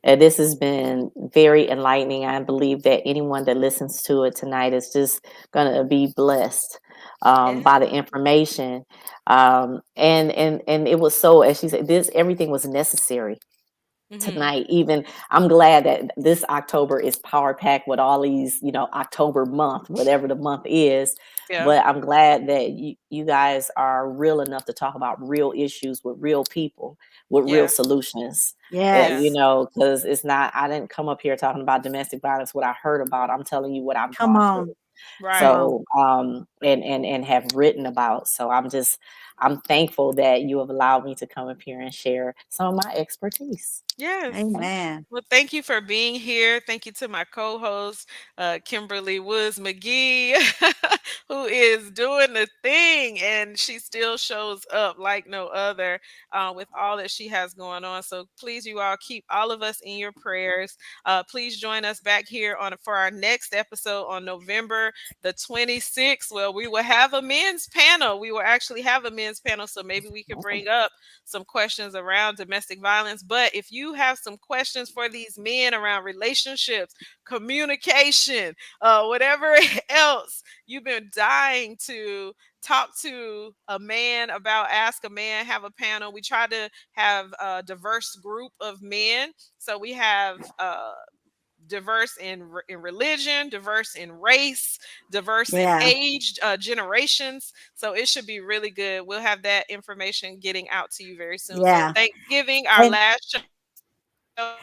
This has been very enlightening. I believe that anyone that listens to it tonight is just going to be blessed Yeah. by the information. And it was so, as she said, this everything was necessary Mm-hmm. tonight. Even I'm glad that this October is power packed with all these, October month, whatever the month is. Yeah. But I'm glad that you guys are real enough to talk about real issues with real people with real Yeah. solutions. Yeah. Yes. Because it's not, I didn't come up here talking about domestic violence, what I heard about. I'm telling you what I've Come gone through. on. Come Right. on. So, and have written about. So I'm thankful that you have allowed me to come up here and share some of my expertise. Yes. Amen. Well, thank you for being here. Thank you to my co-host, Kimberly Woods McGee, who is doing the thing, and she still shows up like no other, with all that she has going on. So please, you all, keep all of us in your prayers. Please join us back here for our next episode on November the 26th. Well, we will have a men's panel. We will actually have a men's panel, so maybe we could bring up some questions around domestic violence. But if you have some questions for these men around relationships, communication, whatever else you've been dying to talk to a man about, ask a man, have a panel. We try to have a diverse group of men. So we have diverse in religion, diverse in race, diverse in Yeah. age, generations. So it should be really good. We'll have that information getting out to you very soon. So Yeah. Thanksgiving, our And last show,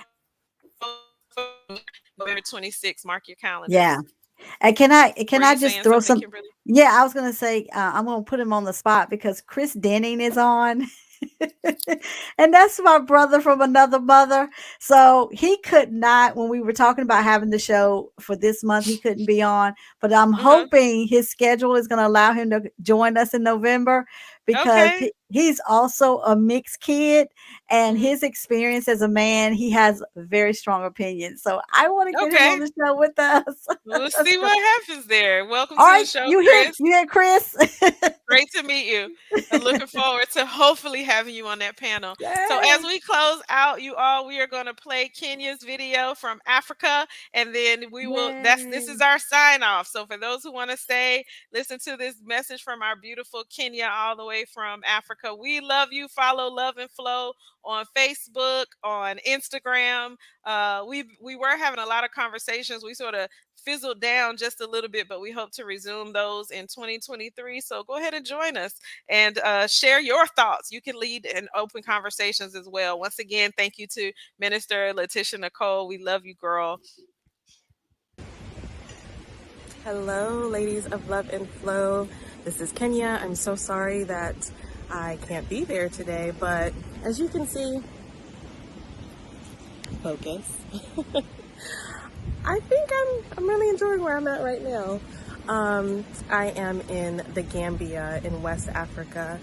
November 26th. Mark your yeah. calendars. And can Were I you just saying throw something, some? Kimberly? Yeah, I was gonna say I'm gonna put him on the spot because Chris Denning is on. And that's my brother from another mother. So he could not, when we were talking about having the show for this month, he couldn't be on. But I'm Uh-huh. hoping his schedule is going to allow him to join us in November because Okay. he's also a mixed kid and Mhm. his experience as a man, he has very strong opinions. So I want to get him on Okay. the show with us. We'll see what happens there. Welcome All to the right, show, you Chris. hear Chris? Great to meet you. I'm looking forward to hopefully having you on that panel. So as Yay. we close out, you all, we are going to play Kenya's video from Africa, and then we will. This is Yay. our sign off. So for those who want to stay, listen to this message from our beautiful Kenya, all the way from Africa. We love you. Follow Love and Flow on Facebook, on Instagram. We were having a lot of conversations. We sort of fizzled down just a little bit, but we hope to resume those in 2023. So go ahead and join us and share your thoughts. You can lead in open conversations as well. Once again, thank you to Minister Letitia Nicole. We love you, girl. Hello, ladies of Love and Flow. This is Kenya. I'm so sorry that I can't be there today, but as you can see, focus. I think I'm really enjoying where I'm at right now. I am in the Gambia in West Africa,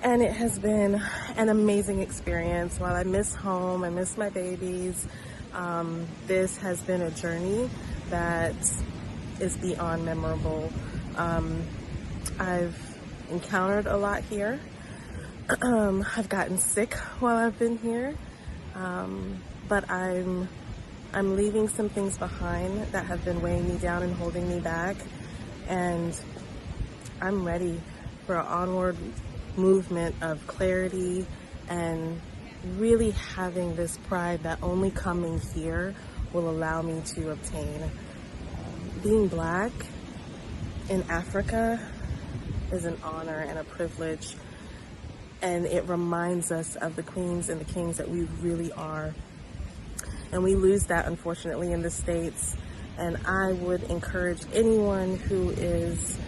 and it has been an amazing experience. While I miss home, I miss my babies, this has been a journey that is beyond memorable. I've encountered a lot here. I've gotten sick while I've been here, but I'm leaving some things behind that have been weighing me down and holding me back, and I'm ready for an onward movement of clarity and really having this pride that only coming here will allow me to obtain. Being Black in Africa is an honor and a privilege, and it reminds us of the queens and the kings that we really are. And we lose that, unfortunately, in the States. And I would encourage anyone who is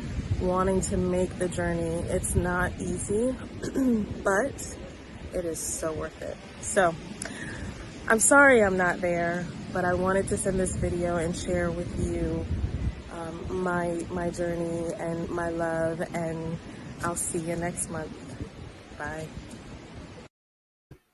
wanting to make the journey. It's not easy, but it is so worth it. So I'm sorry I'm not there, but I wanted to send this video and share with you my journey and my love, and I'll see you next month. Bye.